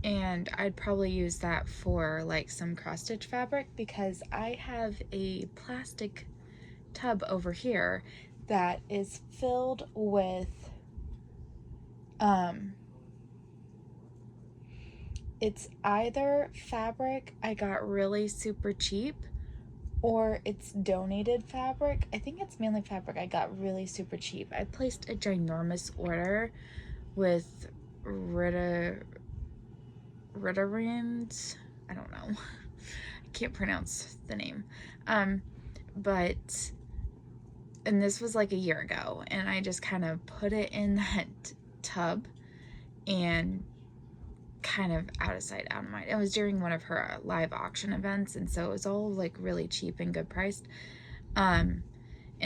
and I'd probably use that for like some cross stitch fabric, because I have a plastic tub over here that is filled with it's either fabric I got really super cheap, or it's donated fabric. I think it's mainly fabric I got really super cheap. I placed a ginormous order with Ritterand, I don't know. I can't pronounce the name. And this was like a year ago, and I just kind of put it in that tub and kind of out of sight, out of mind. It was during one of her live auction events, and so it was all like really cheap and good priced. And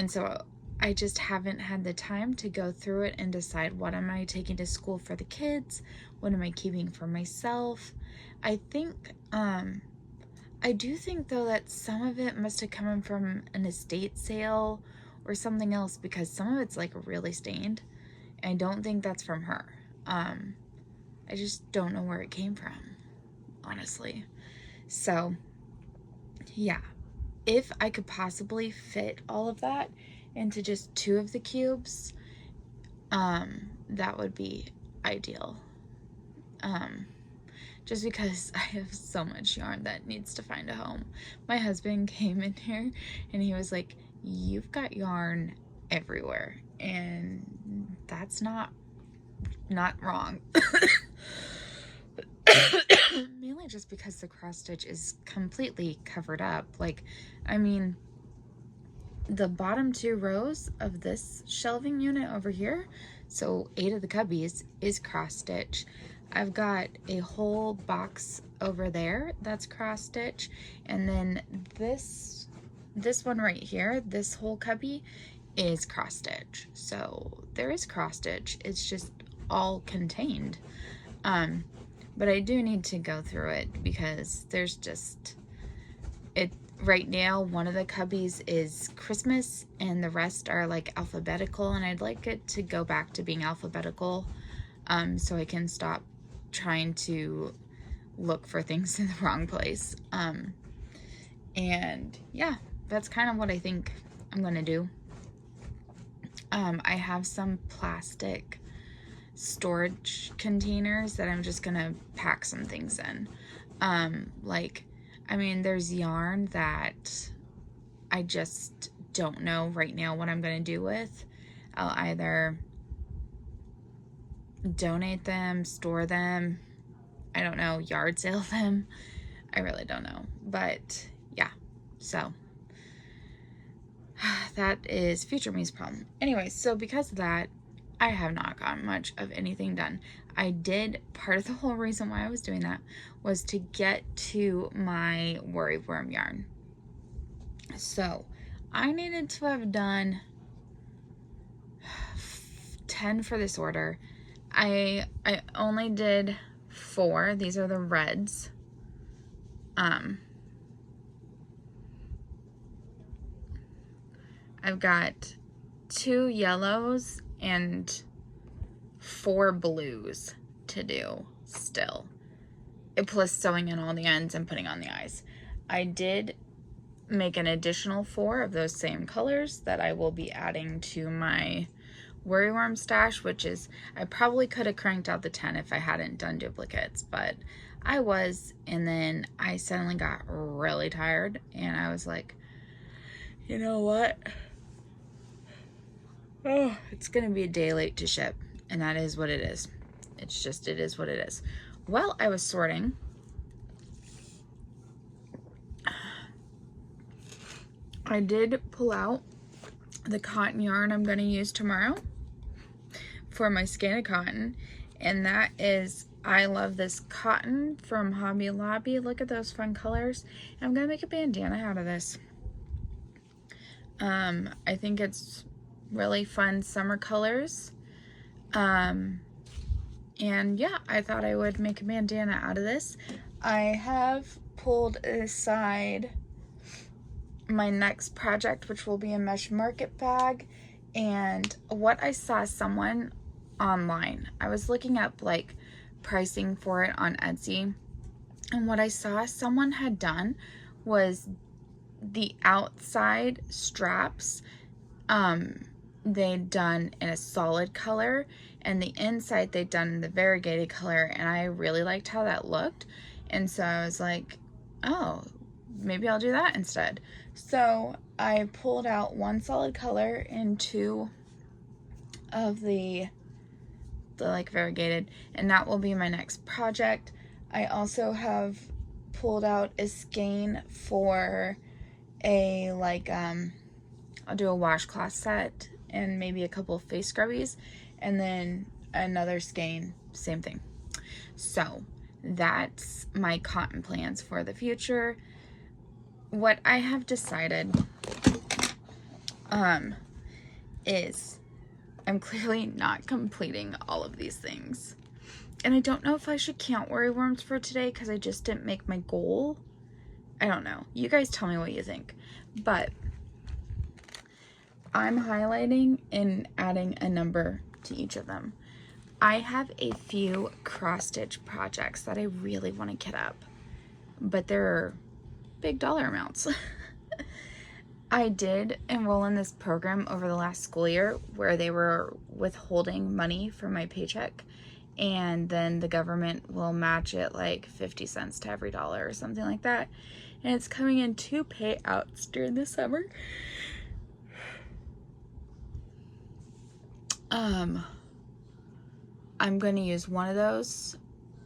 so I just haven't had the time to go through it and decide, what am I taking to school for the kids? What am I keeping for myself? I think I I do think though that some of it must have come from an estate sale or something else, because some of it's like really stained. And I don't think that's from her. I just don't know where it came from, honestly. So yeah, if I could possibly fit all of that into just 2 of the cubes, that would be ideal. Just because I have so much yarn that needs to find a home. My husband came in here and he was like, you've got yarn everywhere, and that's not wrong. Mainly just because the cross stitch is completely covered up. Like, I mean, the bottom 2 rows of this shelving unit over here, so 8 of the cubbies, is cross stitch. I've got a whole box over there that's cross stitch, and then this one right here, this whole cubby, is cross stitch. So there is cross stitch, it's just all contained. But I do need to go through it because there's just it right now. One of the cubbies is Christmas and the rest are like alphabetical, and I'd like it to go back to being alphabetical, so I can stop trying to look for things in the wrong place. And yeah, that's kind of what I think I'm gonna do. I have some plastic storage containers that I'm just gonna pack some things in. Like, I mean, there's yarn that I just don't know right now what I'm gonna do with. I'll either donate them, store them, I don't know, yard sale them. I really don't know, but yeah, so that is future me's problem. Anyway, so because of that, I have not gotten much of anything done. I did, part of the whole reason why I was doing that was to get to my worry worm yarn. So I needed to have done 10 for this order. I only did 4. These are the reds. I've got 2 yellows and 4 blues to do still, plus sewing in all the ends and putting on the eyes. I did make an additional 4 of those same colors that I will be adding to my worry worm stash, which is, I probably could have cranked out the 10 if I hadn't done duplicates, but I was, and then I suddenly got really tired and I was like, you know what? Oh, it's gonna be a day late to ship, and that is what it is. It's just, it is what it is. While I was sorting, I did pull out the cotton yarn I'm gonna use tomorrow for my skein of cotton, and that is, I love this cotton from Hobby Lobby. Look at those fun colors. I'm gonna make a bandana out of this. I think it's really fun summer colors. And yeah, I thought I would make a bandana out of this. I have pulled aside my next project, which will be a mesh market bag, and what I saw someone online, I was looking up like pricing for it on Etsy, and what I saw someone had done was the outside straps they'd done in a solid color, and the inside they'd done in the variegated color, and I really liked how that looked, and so I was like, oh, maybe I'll do that instead. So I pulled out 1 solid color and 2 of the like variegated, and that will be my next project. I also have pulled out a skein for a like I'll do a washcloth set and maybe a couple of face scrubbies, and then another skein, same thing. So that's my cotton plans for the future. What I have decided is I'm clearly not completing all of these things, and I don't know if I should count worry worms for today because I just didn't make my goal. I don't know. You guys tell me what you think. But I'm highlighting and adding a number to each of them. I have a few cross-stitch projects that I really want to get up, but they're big dollar amounts. I did enroll in this program over the last school year where they were withholding money from my paycheck, and then the government will match it like 50 cents to every dollar or something like that. And it's coming in 2 payouts during the summer. I'm going to use one of those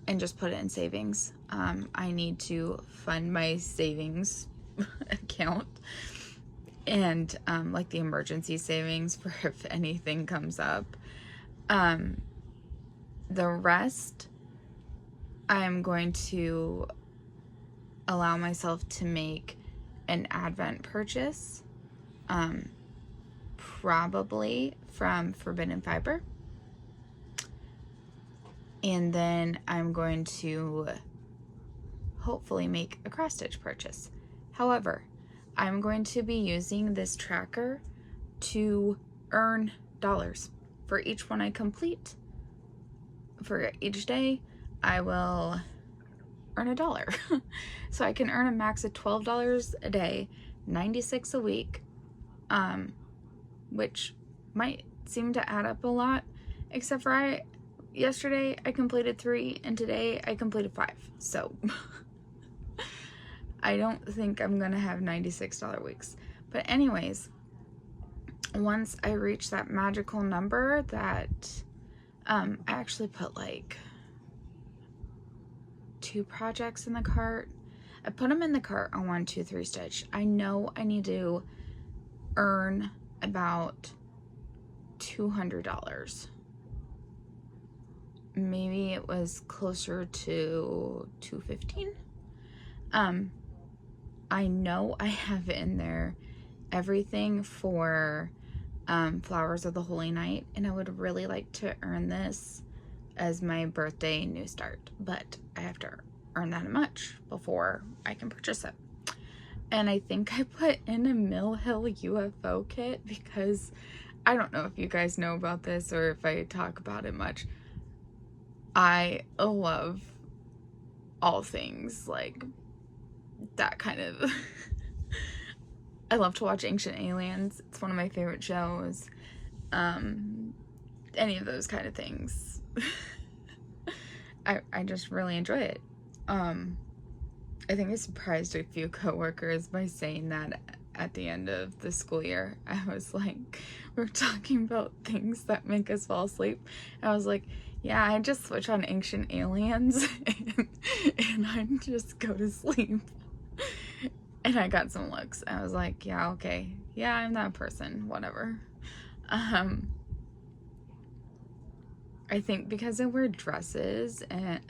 and just put it in savings. I need to fund my savings account and like the emergency savings for if anything comes up. The rest, I'm going to allow myself to make an Advent purchase, probably from Forbidden Fiber. And then I'm going to hopefully make a cross-stitch purchase. However, I'm going to be using this tracker to earn dollars. For each one I complete, for each day, I will earn $1. So I can earn a max of $12 a day, 96 a week, which might seem to add up a lot, except for yesterday I completed 3 and today I completed 5. So I don't think I'm gonna have $96 weeks. But anyways, once I reach that magical number that I actually put like 2 projects in the cart. I put them in the cart on 1-2-3 stitch. I know I need to earn about $200. Maybe it was closer to $215. I know I have in there everything for Flowers of the Holy Night, and I would really like to earn this as my birthday new start, but I have to earn that much before I can purchase it. And I think I put in a Mill Hill UFO kit because I don't know if you guys know about this or if I talk about it much. I love all things like that kind of I love to watch Ancient Aliens. It's one of my favorite shows. Any of those kind of things. I just really enjoy it. I think I surprised a few coworkers by saying that at the end of the school year. I was like, we're talking about things that make us fall asleep. I was like, yeah, I just switch on Ancient Aliens and I just go to sleep. And I got some looks. I was like, yeah, okay. Yeah, I'm that person. Whatever. I think because I wear dresses and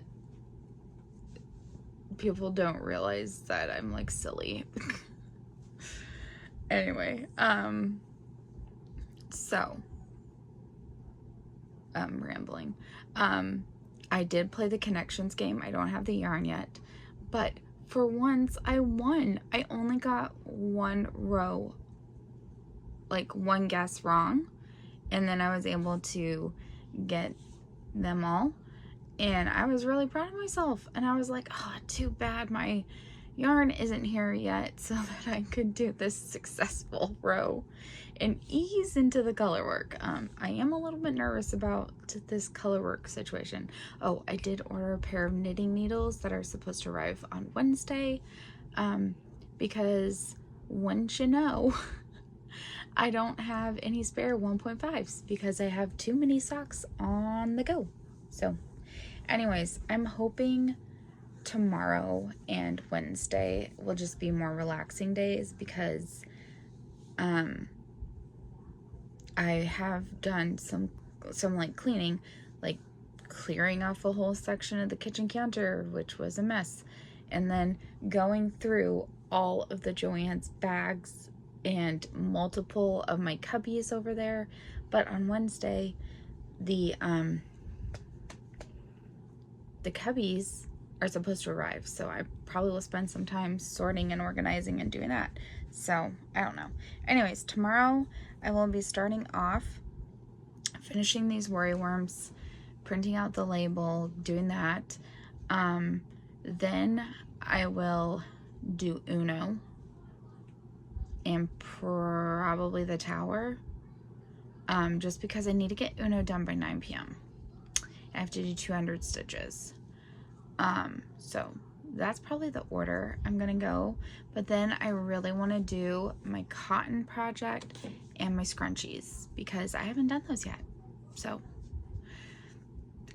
people don't realize that I'm like silly. Anyway, so rambling. I did play the connections game. I don't have the yarn yet, but for once I won. I only got 1 row, like 1 guess wrong, and then I was able to get them all, and I was really proud of myself. And I was like, oh, too bad my yarn isn't here yet so that I could do this successful row and ease into the color work. I am a little bit nervous about this color work situation. Oh, I did order a pair of knitting needles that are supposed to arrive on Wednesday, because wouldn't you know, I don't have any spare 1.5s because I have too many socks on the go. So anyways, I'm hoping tomorrow and Wednesday will just be more relaxing days because I have done some like cleaning, like clearing off a whole section of the kitchen counter, which was a mess, and then going through all of the Joann's bags and multiple of my cubbies over there. But on Wednesday, the cubbies are supposed to arrive. So I probably will spend some time sorting and organizing and doing that. So I don't know. Anyways, tomorrow I will be starting off finishing these worry worms, printing out the label, doing that. Then I will do Uno and probably the tower, just because I need to get Uno done by 9 p.m. I have to do 200 stitches. So that's probably the order I'm gonna go. But then I really want to do my cotton project and my scrunchies because I haven't done those yet. So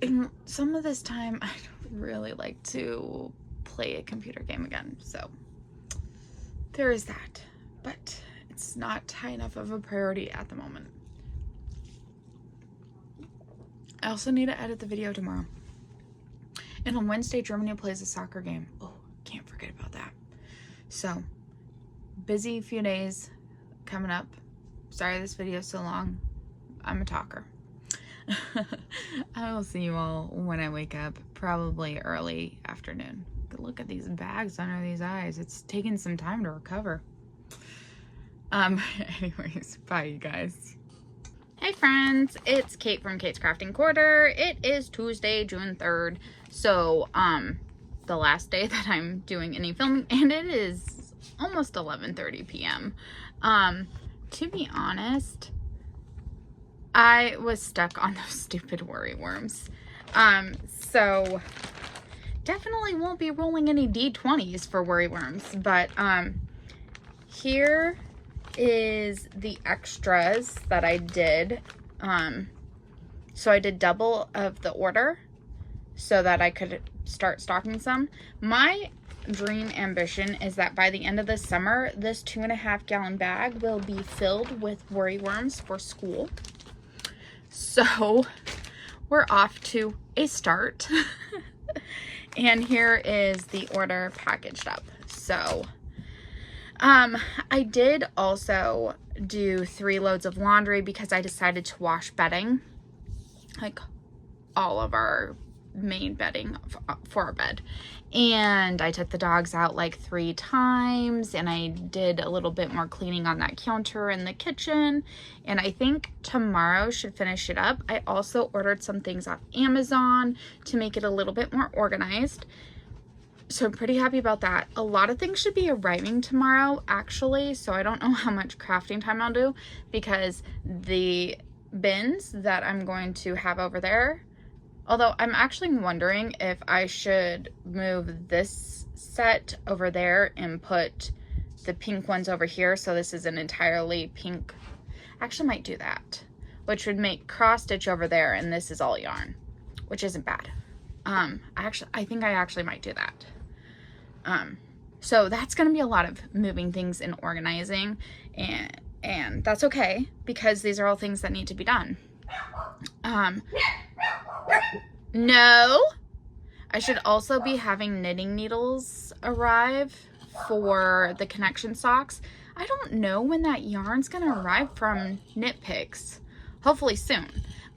in some of this time, I don't really like to play a computer game again. So there is that, but it's not high enough of a priority at the moment. I also need to edit the video tomorrow. And on Wednesday, Germany plays a soccer game. Oh, can't forget about that. So, busy few days coming up. Sorry this video is so long. I'm a talker. I will see you all when I wake up, probably early afternoon. Look at these bags under these eyes. It's taking some time to recover. Anyways, bye you guys. Hey friends, it's Kate from Kate's Crafting Corner. It is Tuesday, June 3rd. So, the last day that I'm doing any filming, and it is almost 11:30 p.m. To be honest, I was stuck on those stupid worry worms. So definitely won't be rolling any D20s for worry worms, but here is the extras that I did. So I did double of the order so that I could start stocking some. My dream ambition is that by the end of the summer, this 2.5 gallon bag will be filled with worry worms for school. So we're off to a start. And here is the order packaged up. So I did also do 3 loads of laundry because I decided to wash bedding, like all of our main bedding for our bed. And I took the dogs out like 3 times, and I did a little bit more cleaning on that counter in the kitchen, and I think tomorrow should finish it up. I also ordered some things off Amazon to make it a little bit more organized. So I'm pretty happy about that. A lot of things should be arriving tomorrow, actually, so I don't know how much crafting time I'll do because the bins that I'm going to have over there, although I'm actually wondering if I should move this set over there and put the pink ones over here, so this is an entirely pink. I actually might do that, which would make cross stitch over there, and this is all yarn, which isn't bad. I think I actually might do that. So that's going to be a lot of moving things and organizing, and that's okay because these are all things that need to be done. No, I should also be having knitting needles arrive for the connection socks. I don't know when that yarn's going to arrive from Knit Picks. Hopefully soon.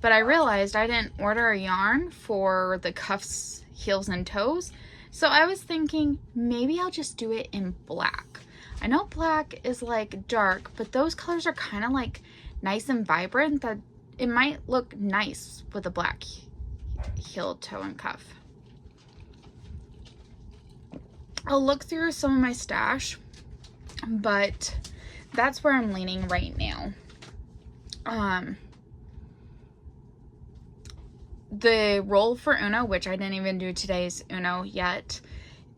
But I realized I didn't order a yarn for the cuffs, heels, and toes. So I was thinking maybe I'll just do it in black. I know black is like dark, but those colors are kind of like nice and vibrant that it might look nice with a black heel, toe, and cuff. I'll look through some of my stash, but that's where I'm leaning right now. The roll for Uno, which I didn't even do today's Uno yet,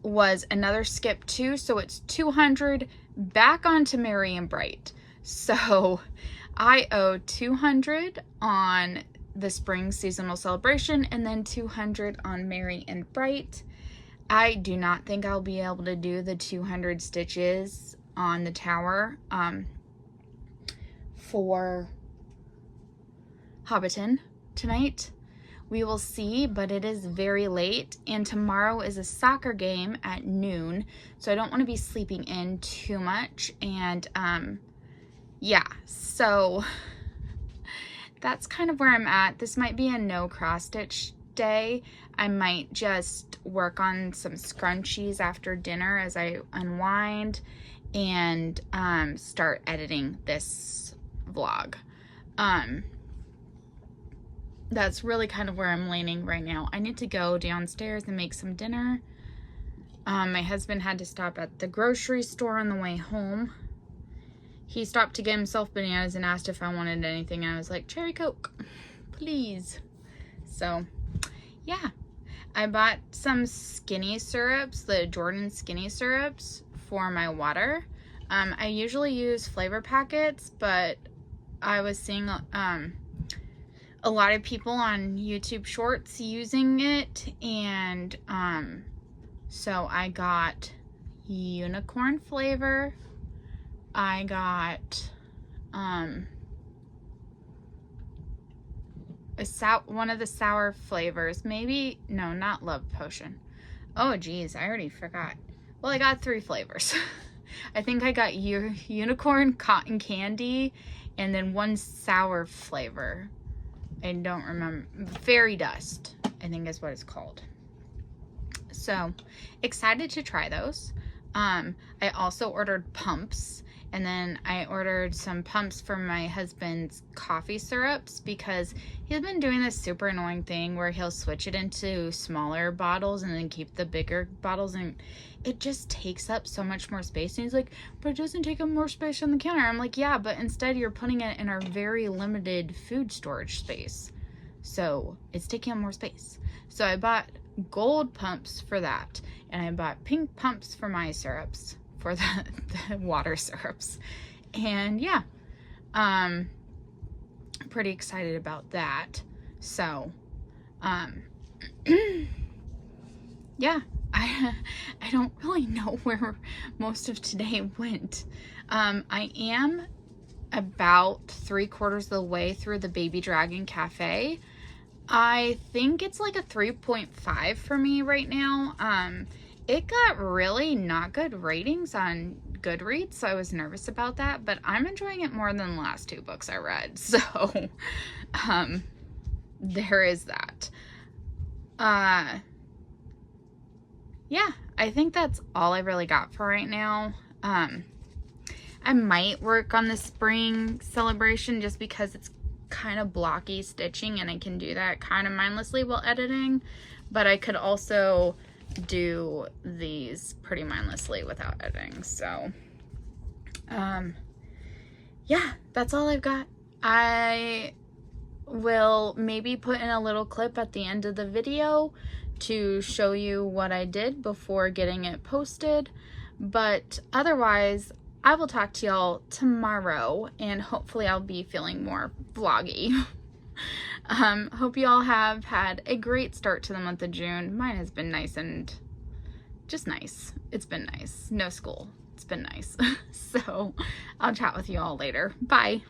was another skip too, so it's 200 back onto Merry and Bright. So I owe 200 on the spring seasonal celebration and then 200 on Merry and Bright. I do not think I'll be able to do the 200 stitches on the tower for Hobbiton tonight. We will see, but it is very late, and tomorrow is a soccer game at noon, so I don't want to be sleeping in too much, and yeah, so that's kind of where I'm at. This might be a no cross stitch day, I might just work on some scrunchies after dinner as I unwind and start editing this vlog. That's really kind of where I'm leaning right now. I need to go downstairs and make some dinner. My husband had to stop at the grocery store on the way home. He stopped to get himself bananas and asked if I wanted anything. I was like, cherry Coke, please. So, yeah. I bought some skinny syrups, the Jordan skinny syrups for my water. I usually use flavor packets, but I was seeing a lot of people on YouTube Shorts using it, and so I got unicorn flavor. I got one of the sour flavors. Maybe, no, not Love Potion. Oh geez, I already forgot. Well, I got 3 flavors. I think I got unicorn, cotton candy, and then 1 sour flavor. I don't remember. Fairy dust, I think is what it's called. So, excited to try those. I also ordered pumps, and then I ordered some pumps for my husband's coffee syrups because he's been doing this super annoying thing where he'll switch it into smaller bottles and then keep the bigger bottles, and it just takes up so much more space. And he's like, but it doesn't take up more space on the counter. I'm like, yeah, but instead you're putting it in our very limited food storage space, so it's taking up more space. So I bought gold pumps for that, and I bought pink pumps for my syrups, for the water syrups. And yeah, pretty excited about that. So yeah, I don't really know where most of today went. I am about 3/4 of the way through the Baby Dragon Cafe. I think it's like a 3.5 for me right now. It got really not good ratings on Goodreads, so I was nervous about that, but I'm enjoying it more than the last 2 books I read. So, there is that. Yeah, I think that's all I really got for right now. I might work on the spring celebration just because it's kind of blocky stitching and I can do that kind of mindlessly while editing, but I could also do these pretty mindlessly without editing. So yeah, that's all I've got. I will maybe put in a little clip at the end of the video to show you what I did before getting it posted, but otherwise I will talk to y'all tomorrow, and hopefully I'll be feeling more vloggy. Hope you all have had a great start to the month of June. Mine has been nice and just nice. It's been nice. No school. It's been nice. So I'll chat with you all later. Bye.